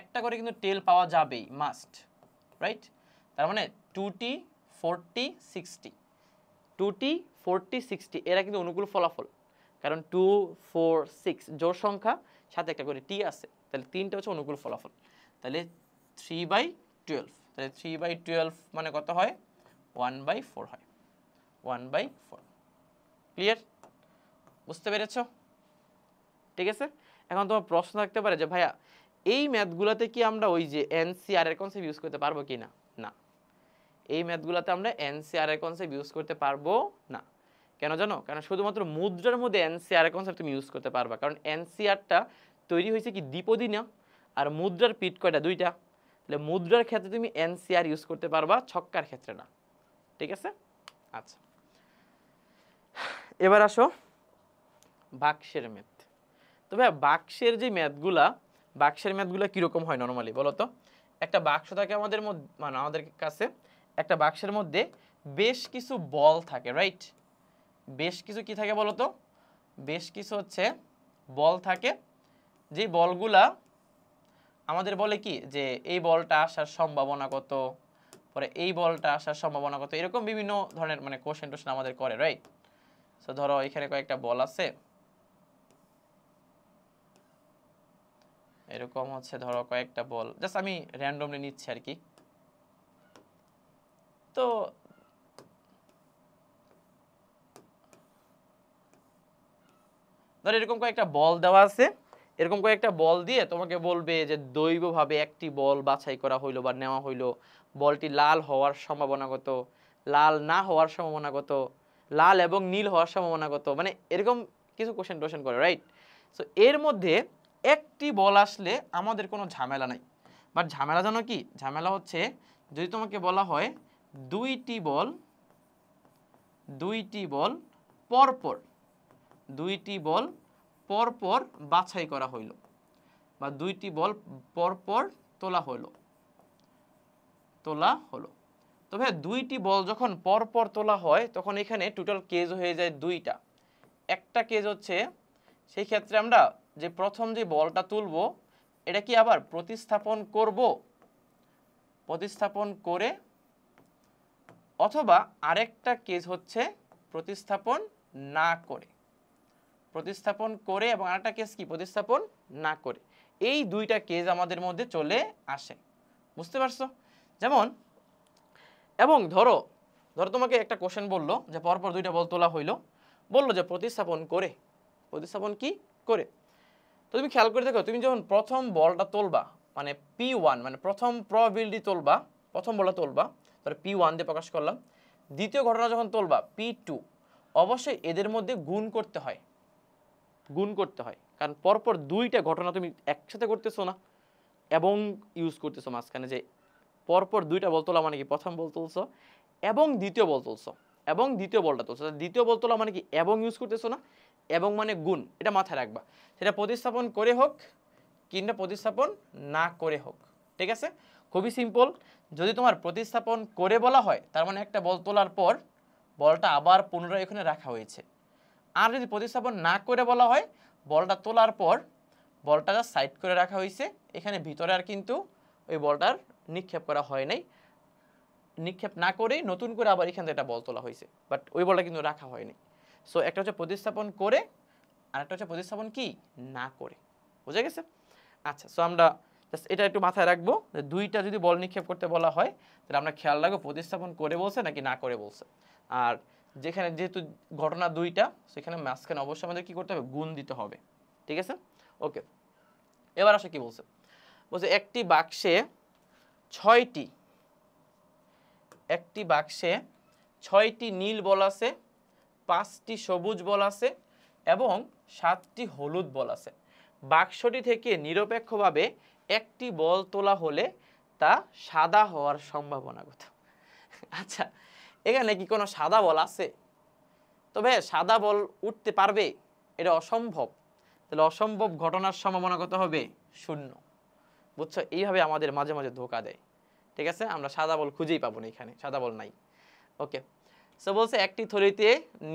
একটা করে কিন্তু টেল পাওয়া যাবেই, মাস্ট, রাইট? তার মানে 2t 40 60, 2t 40 60 এরা কিন্তু অনুকূল ফলাফল, কারণ 2 4 6 জোড় সংখ্যা, সাথে একটা করে টি আছে, তাহলে তিনটা হচ্ছে অনুকূল ফলাফল। তাহলে 3/12, তাহলে 3/12 মানে কত হয়? 1/4 হয়, 1/4। ক্লিয়ার? বুঝতে পেরেছ? ঠিক আছে। এখন তোমার প্রশ্ন থাকতে পারে যে ভাইয়া এই ম্যাথগুলোতে কি আমরা ওই যে এনসিআর এর কনসেপ্ট ইউজ করতে পারবো কি না? না, এই ম্যাথগুলোতে আমরা এনসিআর এর কনসেপ্ট ইউজ করতে পারবো না। কেন জানো? কারণ শুধুমাত্র মুদ্রার মধ্যে এনসিআর এর কনসেপ্ট তুমি ইউজ করতে পারবা, কারণ এনসিআরটা তৈরি হয়েছে কি দ্বিপদী না, আর মুদ্রার পিঠ কয়টা? 2টা। তাহলে মুদ্রার ক্ষেত্রে তুমি এনসিআর ইউজ করতে পারবা, ছক্কার ক্ষেত্রে না। ঠিক আছে? আচ্ছা, এবার আসো বাক্সের ম্যাথ। তো ভাই বাক্সের যে ম্যাথগুলা, বাক্সের ম্যাথগুলো কীরকম হয় নর্মালি বলো তো? একটা বাক্স থাকে আমাদের মধ্যে, মানে আমাদের কাছে একটা বাক্সের মধ্যে বেশ কিছু বল থাকে, রাইট? বেশ কিছু কি থাকে বলো তো? বেশ কিছু হচ্ছে বল থাকে, যে বলগুলা আমাদের বলে কি যে এই বলটা আসার সম্ভাবনা কত, পরে এই বলটা আসার সম্ভাবনা কত, এরকম বিভিন্ন ধরনের মানে কোশ্চেন টোশ্চেন আমাদের করে, রাইট? সো ধরো এখানে কয়েকটা বল আছে, এরকম হচ্ছে ধরো কয়েকটা বল, জাস্ট আমি র্যান্ডমলি নিচ্ছি আর কি। তো ধর এরকম কয়েকটা বল দেওয়া আছে, এরকম কয়েকটা বল দিয়ে তোমাকে বলবে যে দৈবভাবে একটি বল বাছাই করা হইলো বা নেওয়া হইলো, বলটি লাল হওয়ার সম্ভাবনা কত, লাল না হওয়ার সম্ভাবনা কত, লাল এবং নীল হওয়ার সম্ভাবনা কত, মানে এরকম কিছু কোশ্চেন টোশ্চেন করে, রাইট? সো এর মধ্যে একটি বল আসলে আমাদের কোনো ঝামেলা নাই, বাট ঝামেলা জানো কি? ঝামেলা হচ্ছে যদি তোমাকে বলা হয় দুইটি বল পরপর, দুইটি বল পরপর বাছাই করা হইল বা দুইটি বল পরপর তোলা হলো। তো ভাই দুইটি বল যখন পরপর তোলা হয় তখন এখানে টোটাল কেজ হয়ে যায় 2টা। একটা কেজ হচ্ছে সেই ক্ষেত্রে আমরা যে প্রথম যে বলটা তুলবো এটা কি আবার প্রতিস্থাপন করব, প্রতিস্থাপন করে, অথবা আরেকটা কেজ হচ্ছে প্রতিস্থাপন না করে, প্রতিস্থাপন করে, এবং আরেকটা কেস কি প্রতিস্থাপন না করে। এই 2টা কেস আমাদের মধ্যে চলে আসে, বুঝতে পারছো? যেমন, এবং ধরো তোমাকে একটা কোশ্চেন বললো যে পরপর 2টা বল তোলা হইলো, বললো যে প্রতিস্থাপন করে, প্রতিস্থাপন কি করে। তো তুমি খেয়াল করে দেখো, তুমি যখন প্রথম বলটা তুলবা মানে P1 মানে প্রথম প্রবাবিলিটি তুলবা, প্রথম বলটা তুলবা, তাহলে P1 দিয়ে প্রকাশ করলাম। দ্বিতীয় ঘটনা যখন তুলবা P2, অবশ্যই এদের মধ্যে গুণ করতে হয়, কারণ পরপর 2টা ঘটনা তুমি একসাথে করতেছো না এবং ইউজ করতেছো মাঝখানে, যে পরপর 2টা বল তোলা মানে কি প্রথম বল তুলছো এবং দ্বিতীয় বল তুলছো এবং দ্বিতীয় বলটা তুলছো, দ্বিতীয় বল তোলা মানে কি এবং ইউজ করতেছো না, এবং মানে গুণ, এটা মাথায় রাখবা। সেটা প্রতিস্থাপন করে হোক কিংবা প্রতিস্থাপন না করে হোক। ঠিক আছে, খুবই সিম্পল। যদি তোমার প্রতিস্থাপন করে বলা হয় তার মানে একটা বল তোলার পর বলটা আবার পুনরায় এখানে রাখা হয়েছে। আর যদি প্রতিস্থাপন না করে বলা হয় বলটা তোলার পর বলটা সাইড করে রাখা হয়েছে, এখানে ভিতরে আর কিন্তু ওই বলটার নিক্ষেপ করা হয় নাই, নিক্ষেপ না করেই নতুন করে আবার এখান থেকে একটা বল তোলা হয়েছে, বাট ওই বলটা কিন্তু রাখা হয়নি। সো একটা হচ্ছে প্রতিস্থাপন করে আর একটা হচ্ছে প্রতিস্থাপন কি না করে। বুঝা গেছে? আচ্ছা, সো আমরা জাস্ট এটা একটু মাথায় রাখবো যে দুইটা যদি বল নিক্ষেপ করতে বলা হয় তাহলে আমরা খেয়াল রাখবো প্রতিস্থাপন করে বলছে নাকি না করে বলছে। আর যেখানে যেহেতু ঘটনা দুইটা সেখানে মাঝখানে অবশ্যই আমাদের কি করতে হবে, গুণ দিতে হবে। ঠিক আছে, ওকে। এবার আসে কি বলছে, বলছে একটি বাক্সে 6টি নীল বল আছে, 5টি সবুজ বল আছে এবং 7টি হলুদ বল আছে। বাক্সটি থেকে নিরপেক্ষভাবে একটি বল তোলা হলে তা সাদা হওয়ার সম্ভাবনা কত? আচ্ছা, এখানে কি কোনো সাদা বল আছে? তবে সাদা বল উঠতে পারবে? এটা অসম্ভব। তাহলে অসম্ভব ঘটনার সম্ভাবনা কত হবে? 0। বুঝছো, এইভাবে আমাদের মাঝে মাঝে ধোকা দেয়। ঠিক আছে, আমরা সাদা বল খুঁজেই পাবো না, এখানে সাদা বল নাই। ওকে, সো বলছে একটি থলিতে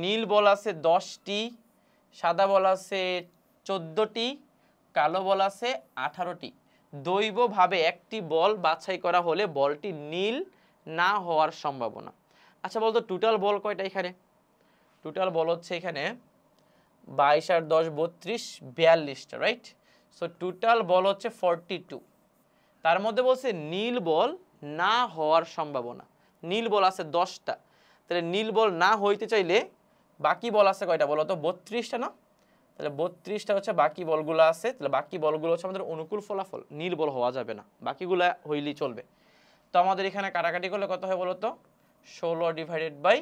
নীল বল আছে 10টি, সাদা বল আছে 14টি, কালো বল আছে 18টি। দৈবভাবে একটি বল বাছাই করা হলে বলটি নীল না হওয়ার সম্ভাবনা। আচ্ছা বলতো টোটাল বল কয়টা এখানে? টোটাল বল হচ্ছে এখানে 22 আর 10 32 42টা, রাইট? সো টোটাল বল হচ্ছে 42। তার মধ্যে বলছে নীল বল না হওয়ার সম্ভাবনা। নীল বল আছে 10টা, তাহলে নীল বল না হইতে চাইলে বাকি বল আছে কয়টা বলো তো? 32টা না? তাহলে 32টা হচ্ছে বাকি বলগুলো আছে, তাহলে বাকি বলগুলো হচ্ছে আমাদের অনুকূল ফলাফল, নীল বল হওয়া যাবে না, বাকিগুলো হইলেই চলবে। তো আমাদের এখানে কাটাকাটি করলে কত হয় বলো তো? 16 ডিভাইডেড বাই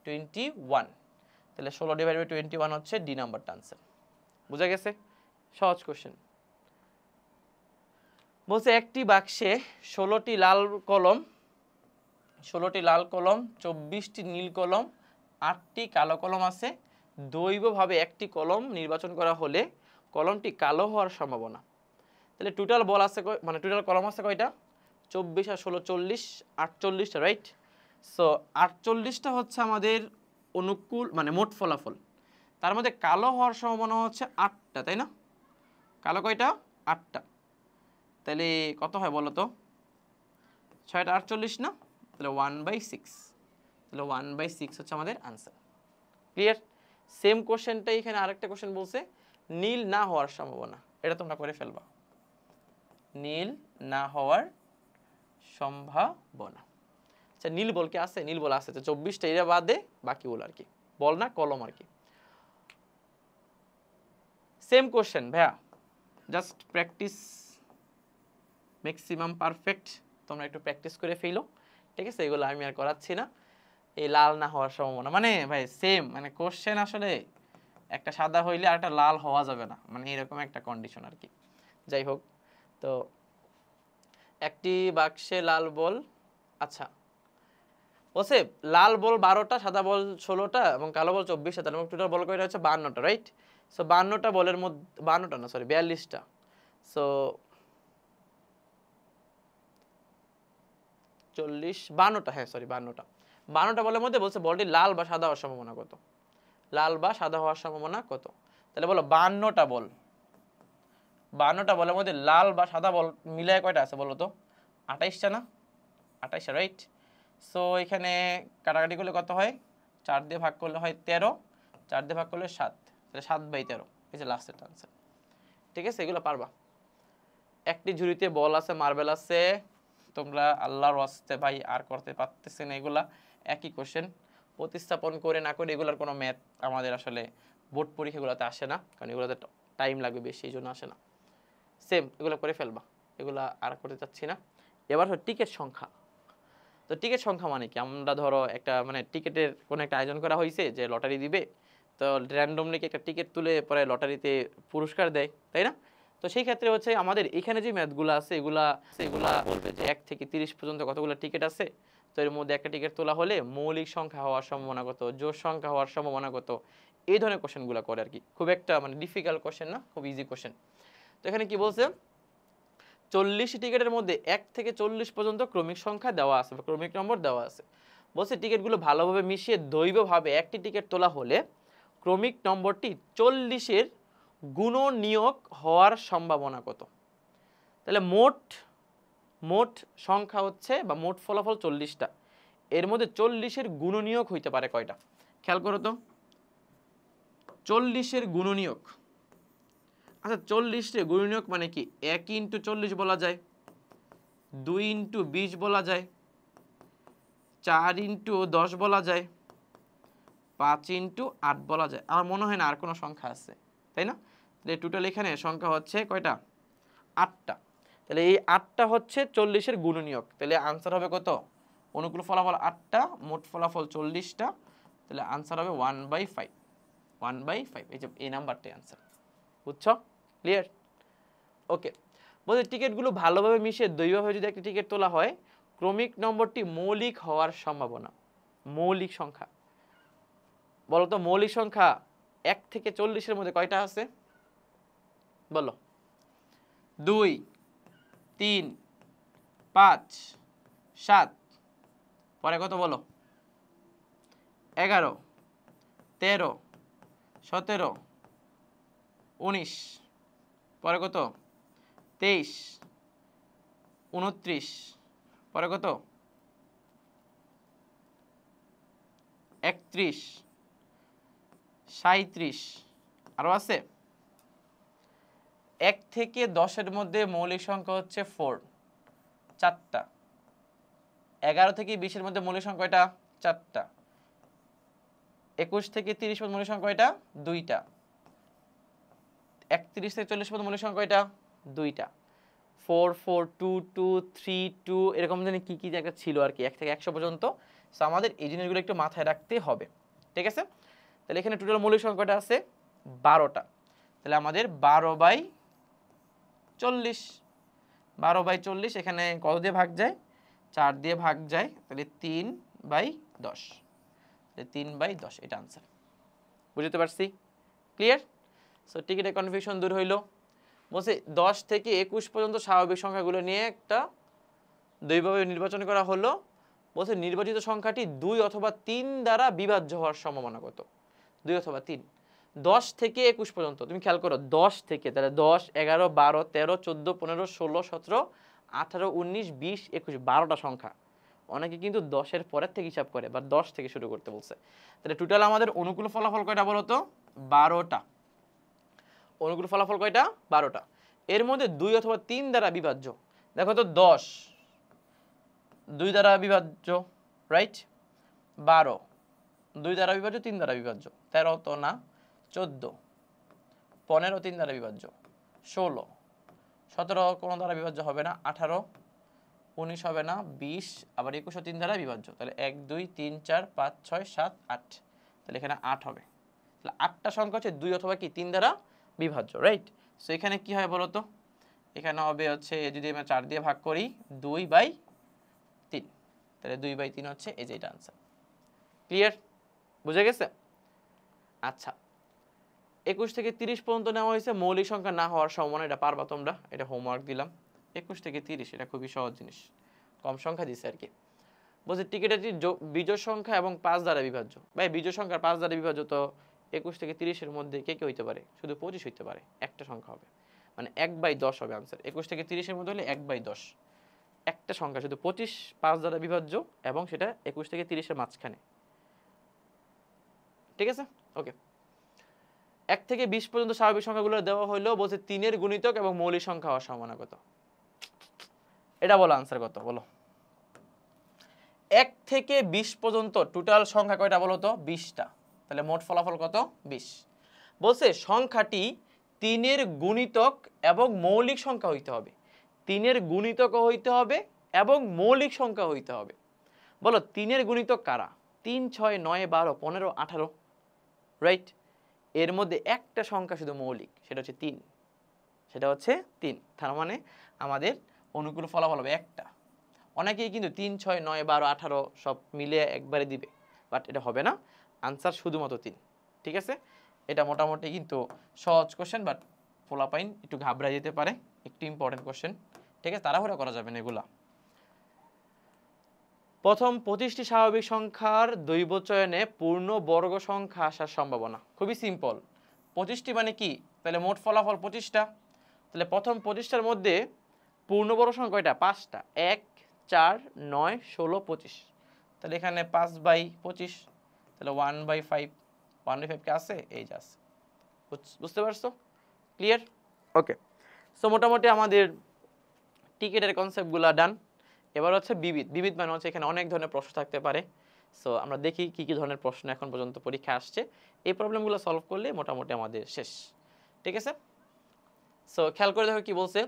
21। তাহলে 16 ডিভাইডেড বাই 21 হচ্ছে ডি নাম্বারটা আনসার। বুঝা গেছে? সহজ কোশ্চেন। বলছে একটি বাক্সে 16টি লাল কলম, 24টি নীল কলম, 8টি কালো কলম আছে। দৈবভাবে একটি কলম নির্বাচন করা হলে কলমটি কালো হওয়ার সম্ভাবনা। তাহলে টোটাল বল আছে মানে টোটাল কলম আছে কয়টা? 24 আর 16 40, 48টা, রাইট? সো 48টা হচ্ছে আমাদের অনুকূল মানে মোট ফলাফল। তার মধ্যে কালো হওয়ার সম্ভাবনা হচ্ছে 8টা, তাই না? কালো কয়টা? 8টা। তাহলে কত হয় বলো তো? 6টা 48 না? তাহলে 1/6। তাহলে 1/6 হচ্ছে আমাদের আনসার। ক্লিয়ার? সেম কোশ্চেনটা এখানে আরেকটা কোশ্চেন বলছে নীল না হওয়ার সম্ভাবনা, এটা তোমরা করে ফেলবা। নীল না হওয়ার সম্ভাবনা। আচ্ছা, নীল বল কি আছে? নীল বল আছে, তো 24টা এরা বাদে বাকিগুলো আর কি বল না কলম আর কি। সেম কোশ্চেন ভাইয়া, জাস্ট প্র্যাকটিস ম্যাক্সিমাম পারফেক্ট, তোমরা একটু প্র্যাকটিস করে ফেলো। ঠিক আছে, এগুলো আমি আর করাচ্ছি না। এই লাল না হওয়ার সম্ভাবনা মানে ভাই সেম, মানে কোশ্চেন আসলে একটা সাদা হইলে আর একটা লাল হওয়া যাবে না, মানে এরকম একটা কন্ডিশন আর কি। যাই হোক, তো একটি বাক্সে লাল বল, আচ্ছা বলছে লাল বল 12টা, সাদা বল 16টা এবং কালো বল 24টা, তার মানে টোটাল বল কয়টা হচ্ছে 52টা, রাইট? সো 52টা বলের মধ্যে 52টা না সরি 42টা, সো 40 52টা, হ্যাঁ সরি 52টা বলের মধ্যে বলছে বলটি লাল বা সাদা হওয়ার সম্ভাবনা কত? লাল বা সাদা হওয়ার সম্ভাবনা কত? তাহলে বলো 52টা বল, 52টা বলের মধ্যে লাল বা সাদা বল মিলায় কয়টা আছে বলো তো? 28টা না? 28টা, রাইট? সো এখানে কাটাকাটি করলে কত হয়? 4 দিয়ে ভাগ করলে হয় 13, 4 দিয়ে ভাগ করলে 7, তাহলে 7/13 এই যে লাস্টের আনসার। ঠিক আছে, এগুলো পারবা। একটি ঝুড়িতে বল আছে, মার্বেল আছে, তোমরা আল্লাহর ওয়াস্তে ভাই আর করতে পারতেছে না, এগুলা একই কোশ্চেন। প্রতিস্থাপন করে না করে এগুলার কোনো ম্যাথ আমাদের আসলে বোর্ড পরীক্ষাগুলোতে আসে না, কারণ এগুলোতে টাইম লাগবে বেশি, এই জন্য আসে না। সেম এগুলো করে ফেলবা, এগুলা আর করতে চাচ্ছি না। এবার হচ্ছে টিকিট সংখ্যা। তো টিকিট সংখ্যা মানে কি? আমরা ধরো একটা মানে টিকিটের কোনো একটা আয়োজন করা হয়েছে যে লটারি দিবে, তো র্যান্ডমলি একটা টিকিট তুলে পরে লটারিতে পুরস্কার দেয়, তাই না? তো সেই ক্ষেত্রে হচ্ছে আমাদের এখানে যে ম্যাথগুলো আছে এগুলা বলবে যে 1 থেকে 30 পর্যন্ত কতগুলো টিকিট আছে, তো এর মধ্যে একটা টিকিট তোলা হলে মৌলিক সংখ্যা হওয়ার সম্ভাবনা কত, জোড় সংখ্যা হওয়ার সম্ভাবনা কত, এই ধরনের কোশ্চেনগুলো করে আর কি। খুব একটা মানে ডিফিকাল্ট কোশ্চেন না, খুব ইজি কোশ্চেন। তো এখানে কি বলছে 40 টিকিটের মধ্যে 1 থেকে 40 পর্যন্ত ক্রমিক সংখ্যা দেওয়া আছে বা ক্রমিক নম্বর দেওয়া আছে। বলছে টিকিটগুলো ভালোভাবে মিশিয়ে দৈবভাবে একটি টিকিট তোলা হলে ক্রমিক নম্বরটি 40-এর গুণনীয়ক হওয়ার সম্ভাবনা কত? তাহলে মোট সংখ্যা হচ্ছে বা মোট ফলাফল 40টা, এর মধ্যে 40-এর গুণনীয়ক হইতে পারে কয়টা? খেয়াল করো তো, 40-এর গুণনীয়ক। আচ্ছা 40-এর গুণনীয়ক মানে কি? 1 × 40 বলা যায়, 2 × 20 বলা যায়, 4 × 10 বলা যায়, 5 × 8 বলা যায়। আমার মনে হয় না আর কোনো সংখ্যা আছে, তাই না? তাহলে টোটাল এখানে সংখ্যা হচ্ছে কয়টা? 8টা। তাহলে এই 8টা হচ্ছে 40-এর গুণনীয়ক। তাহলে আনসার হবে কত? অনুকূল ফলাফল 8টা, মোট ফলাফল 40টা। তাহলে আনসার হবে 1/5। 1/5 এই যে এই নাম্বারটাই আনসার। বুঝছো? ক্লিয়ার? ওকে। বলতে টিকিটগুলো ভালোভাবে মিশিয়ে দ্বৈভাবে যদি একটা টিকিট তোলা হয়, ক্রমিক নম্বরটি মৌলিক হওয়ার সম্ভাবনা। মৌলিক সংখ্যা বলো তো, মৌলিক সংখ্যা 1 থেকে 40-এর মধ্যে কয়টা আছে? বলো। 2, 3, 5, 7, পরে কত বলো? 11, 13, 17, 19, পরে কত? 23, 29, পরে কত? 31, 37, আরো আছে? 1 থেকে 10-এর মধ্যে মৌলিক সংখ্যা হচ্ছে 4, 4টা। 11 থেকে 20-এর মধ্যে মৌলিক সংখ্যা কয়টা? 4টা। 21 থেকে 30 পর্যন্ত মৌলিক সংখ্যা কয়টা? 2টা। 31 থেকে 40 পর্যন্ত মৌলিক সংখ্যা কয়টা? 2টা। 4, 4, 2, 2, 3, 2 এরকম জানি কি কি একটা ছিল আর কি 1 থেকে 100 পর্যন্ত। সো আমাদের এই জিনিসগুলো একটু মাথায় রাখতে হবে, ঠিক আছে? তাহলে এখানে টোটাল মৌলিক সংখ্যাটা আছে 12টা। তাহলে আমাদের 12/40, 12/40 এখানে কত দিয়ে ভাগ যায়? 4 দিয়ে ভাগ যায়, তাহলে 3/10। 3/10 এটা আনসার। বুঝতে পারছি? ক্লিয়ার? সো টিকিটের কনফিউশন দূর হইলো। বলছে 10 থেকে 21 পর্যন্ত স্বাভাবিক সংখ্যাগুলো নিয়ে একটা দ্বৈভাবে নির্বাচন করা হলো। বলছে নির্বাচিত সংখ্যাটি 2 অথবা 3 দ্বারা বিভাজ্য হওয়ার সম্ভাবনা কত? 2 অথবা 3। 10 থেকে 21 পর্যন্ত তুমি খেয়াল করো, 10 থেকে, তাহলে 10, 11, 12, 13, 14, 15, 16, 17, 18, 19, 20, 21, 12টা সংখ্যা। অনেকে কিন্তু 10-এর পরের থেকে হিসাব করে বা 10 থেকে শুরু করতে বলছে। তাহলে টোটাল আমাদের অনুকূল ফলাফল কয়টা বলো তো? 12টা। অনুকূল ফলাফল কয়টা? 12টা। এর মধ্যে 2 অথবা 3 দ্বারা বিভাজ্য। দেখো তো 10 2 দ্বারা বিভাজ্য, রাইট? 12 2 দ্বারা বিভাজ্য, 3 দ্বারা বিভাজ্য। 13 তো না, 14, 15 3 দ্বারা বিভাজ্য, 16, 17 কোনো দ্বারা বিভাজ্য হবে না, 18, 19 হবে না, 20, আবার 21 3 দ্বারা বিভাজ্য। তাহলে 1, 2, 3, 4, 5, 6, 7, 8। তাহলে এখানে 8 হবে। তাহলে 8টা সংখ্যা হচ্ছে 2 অথবা কি 3 দ্বারা বিভাজ্য, রাইট? সো এখানে কি হয় বলো তো? এখানে হবে হচ্ছে যদি আমরা 4 দিয়ে ভাগ করি 2/3, তাহলে 2/3 হচ্ছে এই যে এটা आंसर। ক্লিয়ার? বুঝে গেছে? আচ্ছা 21 থেকে 30 পর্যন্ত নেওয়া হয়েছে মৌলিক সংখ্যা না হওয়ার সম্ভাবনা, এটা পারবা তোমরা, এটা হোমওয়ার্ক দিলাম। 21 থেকে 30 এটা খুবই সহজ জিনিস, কম সংখ্যা দিছে আর কি। বলছে টিকিটের বিজোড় সংখ্যা এবং 5 দ্বারা বিভাজ্য। ভাই বিজোড় সংখ্যা 5 দ্বারা বিভাজ্য, তো 21 থেকে 30 এর মধ্যে কে কে হইতে পারে? শুধু 25 হইতে পারে, একটা সংখ্যা হবে, মানে 1/10 হবে आंसर। 21 থেকে 30 এর মধ্যে হলে 1/10, একটা সংখ্যা শুধু 25 5 দ্বারা বিভাজ্য এবং সেটা 21 থেকে 30 এর মাঝখানে, ঠিক আছে? ওকে। 1 থেকে 20 পর্যন্ত স্বাভাবিক সংখ্যাগুলো দেওয়া হলো। বলছে 3 এর গুণিতক এবং মৌলিক সংখ্যা হওয়ার সম্ভাবনা কত? এটা বলো आंसर কত বলো। 1 থেকে 20 পর্যন্ত টোটাল সংখ্যা কয়টা বলো তো? 20টা। তাহলে মোট ফলাফল কত? 20। বলছে সংখ্যাটি 3 এর গুণিতক এবং মৌলিক সংখ্যা হইতে হবে। 3 এর গুণিতক হইতে হবে এবং মৌলিক সংখ্যা হইতে হবে। বলো 3 এর গুণিতক কারা? 3, 6, 9, 12, 15, 18, রাইট? এর মধ্যে একটা সংখ্যা শুধু মৌলিক, সেটা হচ্ছে 3। সেটা হচ্ছে 3। তার মানে আমাদের অনুকূল ফলাফল হবে একটা। অনেকেই কিন্তু 3, 6, 9, 12, 18 সব মিলে একবারে দিবে, বাট এটা হবে না, आंसर শুধুমাত্র 3। ঠিক আছে? এটা মোটামুটি কিন্তু সহজ কোশ্চেন, বাট পোলাপাইন একটু ঘাবড়ায় যেতে পারে, একটু ইম্পর্টেন্ট কোশ্চেন, ঠিক আছে, তাড়াহুড়া করা যাবে না এগুলা। প্রথম 25টি স্বাভাবিক সংখ্যার দৈব চয়নে পূর্ণ বর্গ সংখ্যা আসার সম্ভাবনা। খুবই সিম্পল, 25টি মানে কি, তাহলে মোট ফলাফল 25টা, তাহলে প্রথম 25টার মধ্যে পূর্ণ বর্গ সংখ্যা কয়টা, 5টা, 1 4 9 16 25, তাহলে এখানে 5/25, তাহলে 1/5, 1/5 কে আছে, এই যে আছে, বুঝতে পারছো, ক্লিয়ার, ওকে। সো মোটামুটি আমাদের টিকেটের কনসেপ্টগুলো ডান। এবার হচ্ছে বিবিধ, বিবিধ মানে হচ্ছে এখানে অনেক ধরনের প্রশ্ন থাকতে পারে। সো আমরা দেখি কি কি ধরনের প্রশ্ন এখন পর্যন্ত পরীক্ষা আসছে, এই প্রবলেমগুলো সলভ করলে মোটামুটি আমাদের শেষ, ঠিক আছে। সো খেয়াল করে দেখো কি বলছে,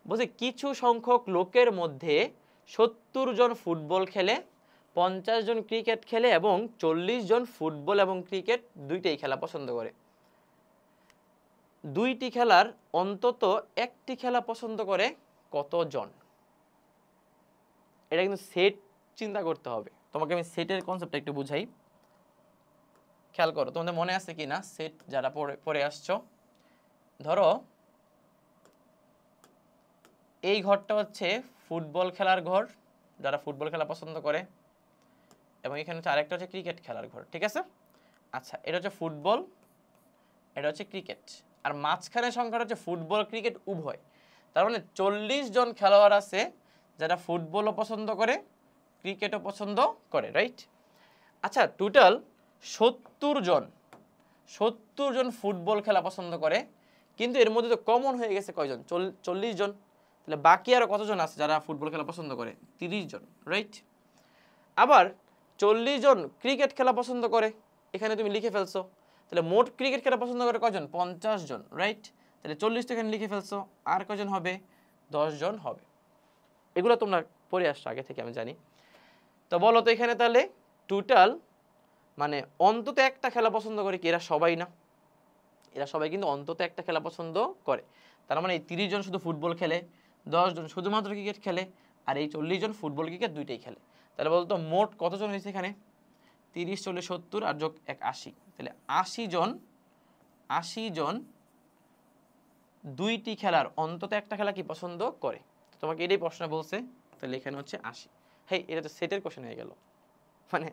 বলছে কিছু সংখ্যক লোকের মধ্যে 70 জন ফুটবল খেলে, 50 জন ক্রিকেট খেলে এবং 40 জন ফুটবল এবং ক্রিকেট দুইটাই খেলা পছন্দ করে। দুইটি খেলার অন্তত একটি খেলা পছন্দ করে কতজন? এটা কিন্তু সেট চিন্তা করতে হবে, তোমাকে আমি সেটের কনসেপ্টটা একটু বুঝাই। খেয়াল করো তোমাদের মনে আছে কি না সেট যারা পড়ে আসছো, ধরো এই ঘরটা হচ্ছে ফুটবল খেলার ঘর, যারা ফুটবল খেলা পছন্দ করে, এবং এখানে হচ্ছে আরেকটা হচ্ছে ক্রিকেট খেলার ঘর, ঠিক আছে। আচ্ছা, এটা হচ্ছে ফুটবল, এটা হচ্ছে ক্রিকেট, আর মাঝখানে সংখ্যাটা হচ্ছে ফুটবল ক্রিকেট উভয়, তার মানে 40 জন খেলোয়াড় আছে যারা ফুটবলও পছন্দ করে ক্রিকেটও পছন্দ করে, রাইট। আচ্ছা, টোটাল 70 জন ফুটবল খেলা পছন্দ করে, কিন্তু এর মধ্যে তো কমন হয়ে গেছে কয়জন, 40 জন, তাহলে বাকি আরো কতজন আছে যারা ফুটবল খেলা পছন্দ করে, 30 জন, রাইট। আবার 40 জন ক্রিকেট খেলা পছন্দ করে, এখানে তুমি লিখে ফেলছো, তাহলে মোট ক্রিকেট খেলা পছন্দ করে কয়জন, 50 জন, রাইট। তাহলে 40 তো এখানে লিখে ফেলছো, আর কয়জন হবে, 10 জন হবে। এগুলো তোমরা পড়ে আসছো আগে থেকে, আমি জানি। তো বলো তো এখানে তাহলে টোটাল মানে অন্তত একটা খেলা পছন্দ করে কি, এরা সবাই না, এরা সবাই কিন্তু অন্তত একটা খেলা পছন্দ করে, তার মানে এই 30 জন শুধু ফুটবল খেলে, 10 জন শুধুমাত্র ক্রিকেট খেলে, আর এই 40 জন ফুটবল ক্রিকেট দুইটাই খেলে। তাহলে বলতো মোট কতজন হয়েছে এখানে, 30 40 70 আর যোগ 1 80, তাহলে 80 জন দুইটি খেলার অন্তত একটা খেলা কি পছন্দ করে, তোমাকে এটাই প্রশ্ন বলছে, তাহলে এখানে হচ্ছে 80। হেই, এটা তো সেটের কোশ্চেন হয়ে গেল মানে।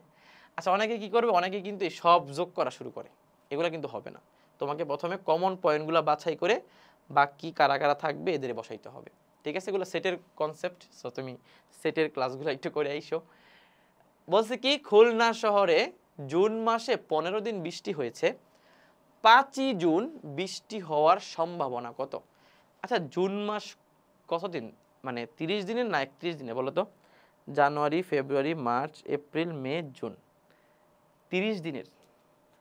আচ্ছা, অনেকে কি করবে, অনেকে কিন্তু সব যোগ করা শুরু করে, এগুলো কিন্তু হবে না, তোমাকে প্রথমে কমন পয়েন্টগুলো বাছাই করে বাকি কারা কারা থাকবে এদের বসাইতে হবে, ঠিক আছে। এগুলো সেটের কনসেপ্ট, সো তুমি সেটের ক্লাসগুলো একটু করে আইসো। বলছে কি, খুলনা শহরে জুন মাসে 15 দিন বৃষ্টি হয়েছে, 5ই জুন বৃষ্টি হওয়ার সম্ভাবনা কত? আচ্ছা, জুন মাস কতদিন, মানে 30 দিনের না 31 দিনে, বলো তো। January February March April May June, 30 দিনের,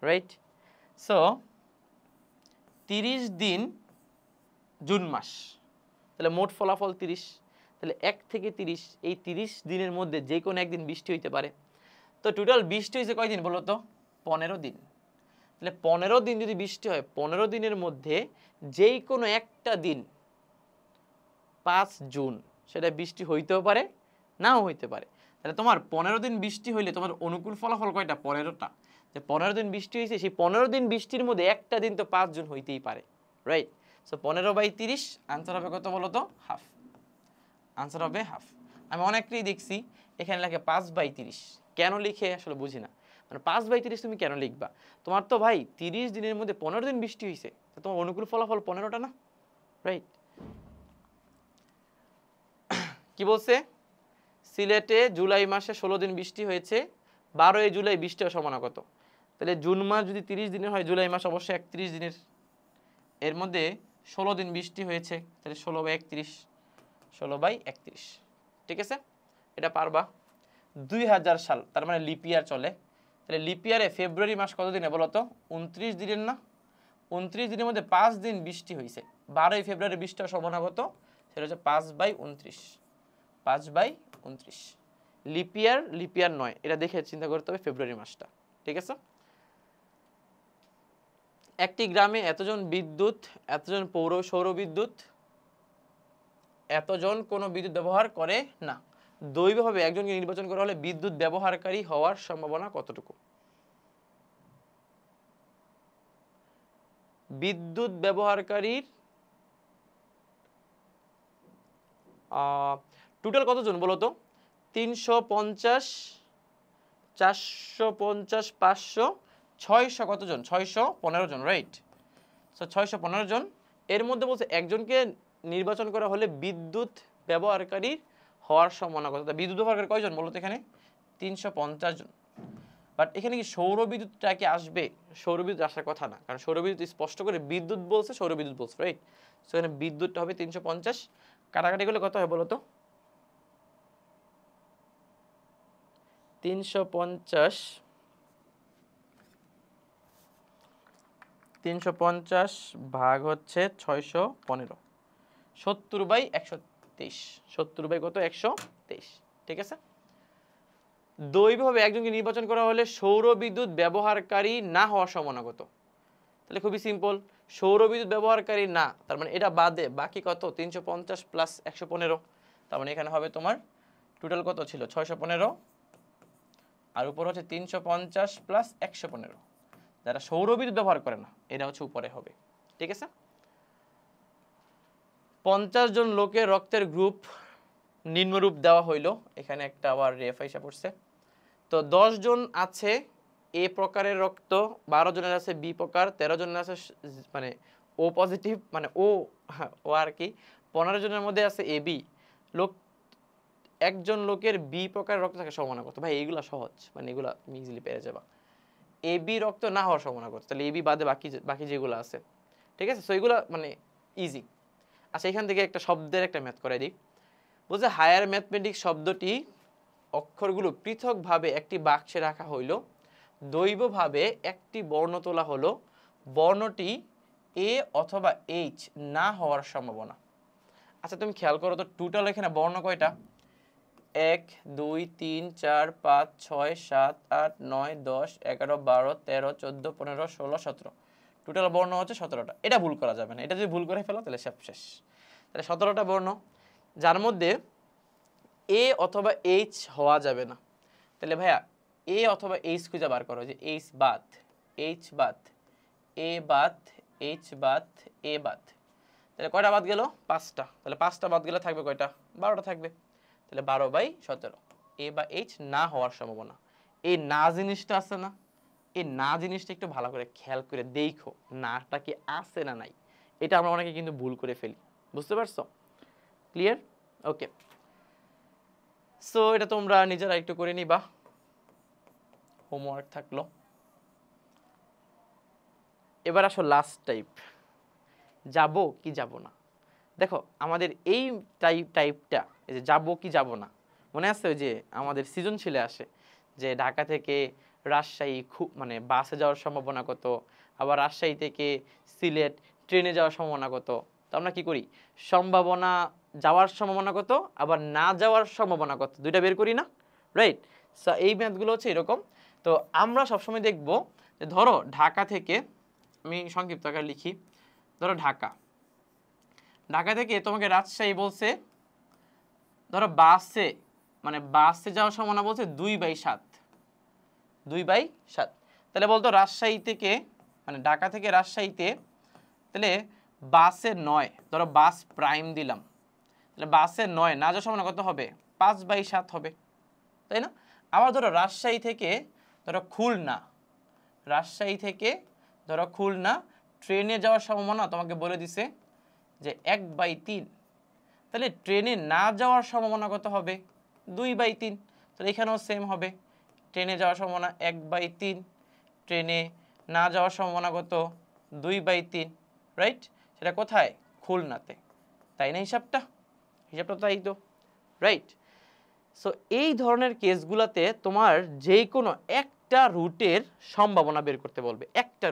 রাইট। সো 30 দিন জুন মাস, তাহলে মোট ফলাফল 30, তাহলে 1 থেকে 30, এই 30 দিনের মধ্যে যে কোনো একদিন বৃষ্টি হইতে পারে। তো টোটাল বৃষ্টি হয়েছে কয়দিন বলো তো, 15 দিন, তাহলে 15 দিন যদি বৃষ্টি হয়, 15 দিনের মধ্যে যেই কোনো একটা দিন 5 জুন সেটা বৃষ্টি হইতেও পারে, নাও হইতে পারে। তাহলে তোমার 15 দিন বৃষ্টি হইলে তোমার অনুকূল ফলাফল কয়টা, 15টা, যে 15 দিন বৃষ্টি হয়েছে, সেই 15 দিন বৃষ্টির মধ্যে একটা দিন তো 5 জুন হইতেই পারে, রাইট। সো 15/30 আনসার হবে কত বলো তো, হাফ, আনসার হবে হাফ। আমি অনেকটাই দেখছি এখানে লেখে 5/30, কেন লিখে আসলে বুঝি না, মানে 5/30 তুমি কেন লিখবা, তোমার তো ভাই 30 দিনের মধ্যে 15 দিন বৃষ্টি হয়েছে, তো তোমার অনুকূল ফলাফল 15টা না, রাইট। কি বলছে, সিলেটে জুলাই মাসে 16 দিন বৃষ্টি হয়েছে, 12ই জুলাই বৃষ্টি হওয়ার সম্ভাবনা কত? তাহলে জুন মাস যদি 30 দিনের হয়, জুলাই মাস অবশ্যই 31 দিনের, এর মধ্যে 16 দিন বৃষ্টি হয়েছে, তাহলে 16/31, 16/31, ঠিক আছে, এটা পারবা। 2000 সাল, তার মানে লিপিয়ার চলে, তাহলে লিপিয়ারে ফেব্রুয়ারি মাস কত দিনে বলো তো, 29 দিনের না, 29 দিনের মধ্যে 5 দিন বৃষ্টি হয়েছে, 12ই ফেব্রুয়ারি বৃষ্টি হওয়ার সম্ভাবনা কত, সেটা হচ্ছে 5/29, 5/29। লিপিয়ার নয়, এটা দেখে চিন্তা করতে হবে ফেব্রুয়ারি মাসটা, ঠিক আছে। একটি গ্রামে এতজন বিদ্যুৎ, এতজন সৌর বিদ্যুৎ, এতজন কোনো বিদ্যুৎ ব্যবহার করে না, দৈবভাবে একজনকে নির্বাচন করা হলে বিদ্যুৎ ব্যবহারকারী হওয়ার সম্ভাবনা কতটুকু? বিদ্যুৎ ব্যবহারকারীর টোটাল কতজন বলো তো? 350, 450, 500, 600 কতজন? 615 জন, রাইট? সো 615 জন। এর মধ্যে বলছে একজনকে নির্বাচন করা হলে বিদ্যুৎ ব্যবহারকারী হওয়ার সম্ভাবনা কত? বিদ্যুৎ ব্যবহারকারী কয়জন বলো তো এখানে? 350 জন। বাট এখানে কি সৌর বিদ্যুৎটা কি আসবে? সৌর বিদ্যুৎ আসার কথা না, কারণ সৌর বিদ্যুৎ স্পষ্ট করে বিদ্যুৎ বলছে, সৌর বিদ্যুৎ বলছে, রাইট? সো এখানে বিদ্যুৎটা হবে 350, কাটাকাটি করলে কত হয় বলো তো? 350 ভাগ হচ্ছে 615, 70/123, 70/কত? 123, ঠিক আছে? দৈবভাবে একজনকে নির্বাচন করা হলে সৌর বিদ্যুৎ ব্যবহারকারী না হওয়ার সম্ভাবনা কত? তাহলে খুবই সিম্পল, সৌর বিদ্যুৎ ব্যবহারকারী না, তার মানে এটা বাদে বাকি কত? 350 প্লাস 115, তার মানে এখানে হবে তোমার টোটাল কত ছিল? 615, আর উপর হচ্ছে 350 প্লাস 115, যারা সৌর বিদ্যুৎ ব্যবহার করে না এটা হচ্ছে উপরে হবে, ঠিক আছে? 50 জন লোকের রক্তের গ্রুপ নিম্নরূপ দেওয়া হইল, এখানে একটা আবার রেফ আইসা পড়ছে। তো 10 জন আছে এ প্রকারের রক্ত, 12 জনের আছে বি প্রকার, 13 জনের আছে মানে ও পজিটিভ, মানে ও আর কি, 15 জনের মধ্যে আছে এ বি। লোক একজন লোকের বি প্রকার রক্ত থাকে সম্ভাবনা কত? ভাই এইগুলা সহজ, মানে এগুলা তুমি ইজিলি পেরে যাবা। এ বি রক্ত না হওয়ার সম্ভাবনা কত? তাহলে এ বি বাদে বাকি যেগুলো আছে, ঠিক আছে? সো এগুলা মানে ইজি। আচ্ছা, এখান থেকে একটা শব্দের একটা ম্যাথ করে দিই। বুঝছে, হায়ার ম্যাথমেটিক্স শব্দটি অক্ষরগুলো পৃথকভাবে একটি বাক্সে রাখা হইল, দৈবভাবে একটি বর্ণ তোলা হলো, বর্ণটি এ অথবা এইচ না হওয়ার সম্ভাবনা। আচ্ছা তুমি খেয়াল করো তো, টোটাল এখানে বর্ণ কয়টা? 1 2 3 4 5 6 7 8 9 10 11 12 13 14 15 16 17, টোটাল বর্ণ হচ্ছে 17টা। এটা ভুল করা যাবে না, এটা যদি ভুল করে ফেলো তাহলে সব শেষ। তাহলে 17টা বর্ণ, যার মধ্যে এ অথবা এইচ হওয়া যাবে না। তাহলে ভাইয়া এ অথবা এইচ খুঁজে বার করো, যে এইচ বাদ, এইচ বাদ, এ বাদ, এইচ বাদ, এ বাদ। তাহলে কয়টা বাদ গেল? 5টা। তাহলে 5টা বাদ গেলে থাকবে কয়টা? 12টা থাকবে। তাহলে 12/17 এ বা এইচ না হওয়ার সম্ভাবনা। এই না জিনিসটা আছে না, এই না জিনিসটা একটু ভালো করে খেয়াল করে দেখো, নাটা কি আছে না নাই। এটা আমরা অনেকে কিন্তু ভুল করে ফেলি, বুঝতে পারছো? ক্লিয়ার? ওকে, সো এটা তোমরা নিজেরা একটু করে নিবা, হোমওয়ার্ক থাকলো। এবার আসো লাস্ট টাইপ, যাব কি যাব না। দেখো আমাদের এই টাইপটা, এই যে যাব কি যাব না, মনে আছে ওই যে আমাদের সৃজনশীলে আসে যে ঢাকা থেকে রাজশাহী খুব মানে বাসে যাওয়ার সম্ভাবনা কত, আবার রাজশাহী থেকে সিলেট ট্রেনে যাওয়ার সম্ভাবনা কত। তো আমরা কি করি, সম্ভাবনা যাওয়ার সম্ভাবনা কত আবার না যাওয়ার সম্ভাবনা কত, দুইটা বের করি না, রাইট? সো এই ম্যাথগুলো হচ্ছে এরকম। তো আমরা সবসময় দেখব যে ধরো ঢাকা থেকে, আমি সংক্ষিপ্ত আকারে লিখি, ধরো ঢাকা থেকে তোমাকে রাজশাহী বলছে, ধরো বাসে মানে বাসে যাওয়ার সম্ভাবনা বলছে 2/7, 2/7। তাহলে বলতো রাজশাহী থেকে মানে ঢাকা থেকে রাজশাহীতে, তাহলে বাসে 9, ধরো বাস প্রাইম দিলাম, তাহলে বাসে 9 না যাওয়ার সম্ভাবনা কত হবে? 5/7 হবে, তাই না? আবার ধরো রাজশাহী থেকে ধরো খুলনা, রাজশাহী থেকে ধরো খুলনা ট্রেনে যাওয়ার সম্ভাবনা তোমাকে বলে দিছে যে 1/3, তাহলে ট্রেনে না যাওয়ার সম্ভাবনা কত হবে? 2/3। তাহলে এখানেও সেম হবে, ট্রেনে যাওয়ার সম্ভাবনা 1/3, ট্রেনে না যাওয়ার সম্ভাবনা কত? 2/3, রাইট? সেটা কোথায়? খুলনাতে, তাই না? হিসাবটা তো তাই তো, রাইট? সো এই ধরনের কেসগুলোতে তোমার যে কোনো একটা রুটের সম্ভাবনা বের করতে বলবে। একটা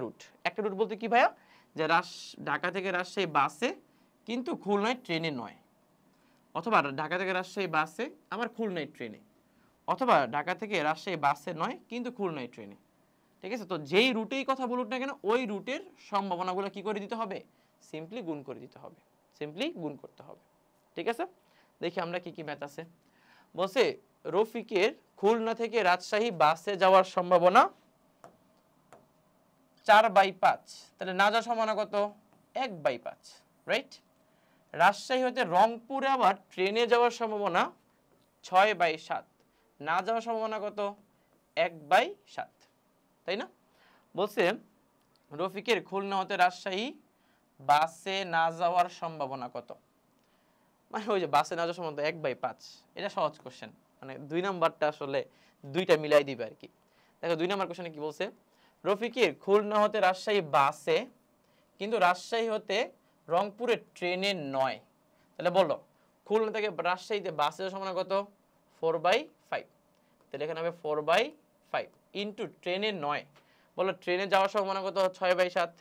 রুট বলতে কি ভাইয়া, যে ঢাকা থেকে রাজশাহী বাসে কিন্তু খুলনায় ট্রেনে নয়, অথবা ঢাকা থেকে রাজশাহী বাসে আবার খুলনায় ট্রেনে, অথবা ঢাকা থেকে রাজশাহী বাসে নয় কিন্তু খুলনায় ট্রেনে, ঠিক আছে? তো যেই রুটেই কথা বলুক না কেন ওই রুটের সম্ভাবনাগুলো কি করে দিতে হবে? সিম্পলি গুণ করে দিতে হবে, সিম্পলি গুণ করতে হবে, ঠিক আছে? দেখি আমরা কি কি ম্যাথ আছে। বলছে রফিকের খুলনা থেকে রাজশাহী বাসে যাওয়ার সম্ভাবনা 4/5, তাহলে না যাওয়ার সম্ভাবনা কত? 1/5, রাইট? রাজশাহী হতে রংপুরে আবার ট্রেনে যাওয়ার সম্ভাবনা 6/7, না যাওয়ার সম্ভাবনা কত? 1/7, তাই না? বলছে রফিকের খুলনা হতে রাজশাহী বাসে না যাওয়ার সম্ভাবনা কত? মানে ওই যে বাসে না যাওয়ার সম্ভাবনা 1/5। এটা সহজ কোশ্চেন, মানে 2 নাম্বারটা আসলে দুইটা মিলাই দিবে আর কি। দেখো 2 নাম্বার কোশ্চেনে কি বলছে, রফিকের খুলনা হতে রাজশাহী বাসে, কিন্তু রাজশাহী হতে রংপুরে ট্রেনে নয়। তাহলে বলো খুলনা থেকে রাজশাহীতে বাসে যাওয়ার সম্ভাবনা কত? 4/5। তাহলে এখানে হবে 4/5 ইন্টু ট্রেনে নয়। বলো ট্রেনে যাওয়ার সম্ভাবনা কত? 6/7।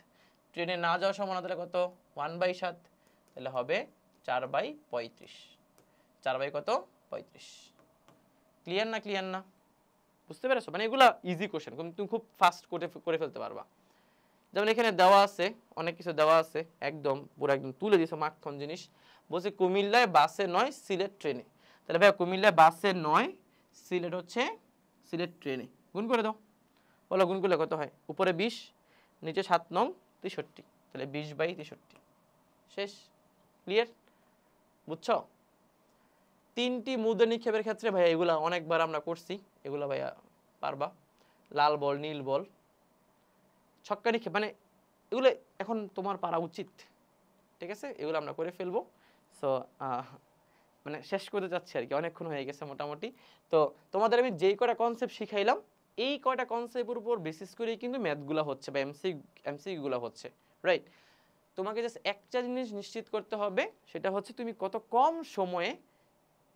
ট্রেনে না যাওয়ার সম্ভাবনা তাহলে কত? 1/7। তাহলে হবে 4/35। 4/35। ক্লিয়ার না? ক্লিয়ার না? বুঝতে পেরেছো? মানে এগুলা ইজি কোশ্চেন, তুমি খুব ফাস্ট করে ফেলতে পারবা। যেমন এখানে দেওয়া আছে, অনেক কিছু দেওয়া আছে, একদম পুরো একদম তুলে দিয়েছে মাখন জিনিস। বলছে কুমিল্লায় বাসে নয়, সিলেট ট্রেনে। তাহলে ভাই কুমিল্লায় বাসে নয়, সিলেট হচ্ছে সিলেট ট্রেনে। গুণ করে দাও। বলো গুণ করলে কত হয়? উপরে 20, নিচে 7 নং 63। তাহলে 20/63। শেষ। ক্লিয়ার? বুঝছো? 3টি মুদ্রা নিক্ষেপের ক্ষেত্রে ভাইয়া এগুলা অনেকবার আমরা করছি, এগুলা ভাইয়া পারবা। লাল বল, নীল বল, ছক্কা নিক্ষেপ, মানে এগুলো এখন তোমার পারা উচিত। ঠিক আছে, এগুলো আমরা করে ফেলবো। সো মানে শেষ করতে যাচ্ছি আর কি, অনেকক্ষণ হয়ে গেছে মোটামুটি। তো তোমাদের আমি যেই কয়টা কনসেপ্ট শিখাইলাম, এই কয়টা কনসেপ্টের উপর বেসিস করেই কিন্তু ম্যাথগুলো হচ্ছে বা এমসিকিউগুলো হচ্ছে, রাইট? তোমাকে জাস্ট একটা জিনিস নিশ্চিত করতে হবে, সেটা হচ্ছে তুমি কত কম সময়ে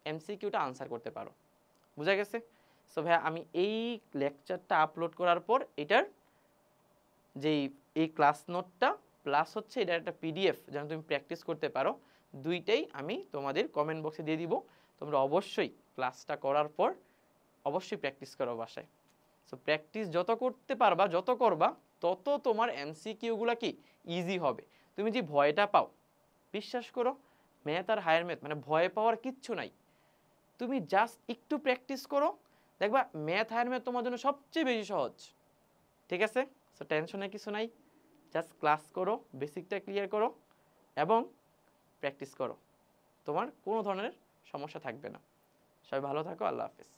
এমসিকিউটা আনসার করতে পারো। বুঝা গেছে? সো ভাইয়া আমি এই লেকচারটা আপলোড করার পর এটার যেই এই ক্লাস নোটটা প্লাস হচ্ছে এটা একটা পিডিএফ যেন তুমি প্র্যাকটিস করতে পারো, দুইটাই আমি তোমাদের কমেন্ট বক্সে দিয়ে দিব। তোমরা অবশ্যই ক্লাসটা করার পর অবশ্যই প্র্যাকটিস করো বাসায়। সো প্র্যাকটিস যত করতে পারবা, যত করবা, তত তোমার এমসিকিউগুলো কি ইজি হবে। তুমি যে ভয়টা পাও, বিশ্বাস করো ম্যাথ আর হায়ার ম্যাথ মানে ভয় পাওয়ার কিচ্ছু নাই। তুমি জাস্ট একটু প্র্যাকটিস করো, দেখবা ম্যাথ হায়ার ম্যাথ তোমার জন্য সবচেয়ে বেশি সহজ। ঠিক আছে? সো টেনশনের কিছু নাই, জাস্ট ক্লাস করো, বেসিকটা ক্লিয়ার করো এবং প্র্যাকটিস করো, তোমার কোনো ধরনের সমস্যা থাকবে না। সবাই ভালো থাকো, আল্লাহ হাফেজ।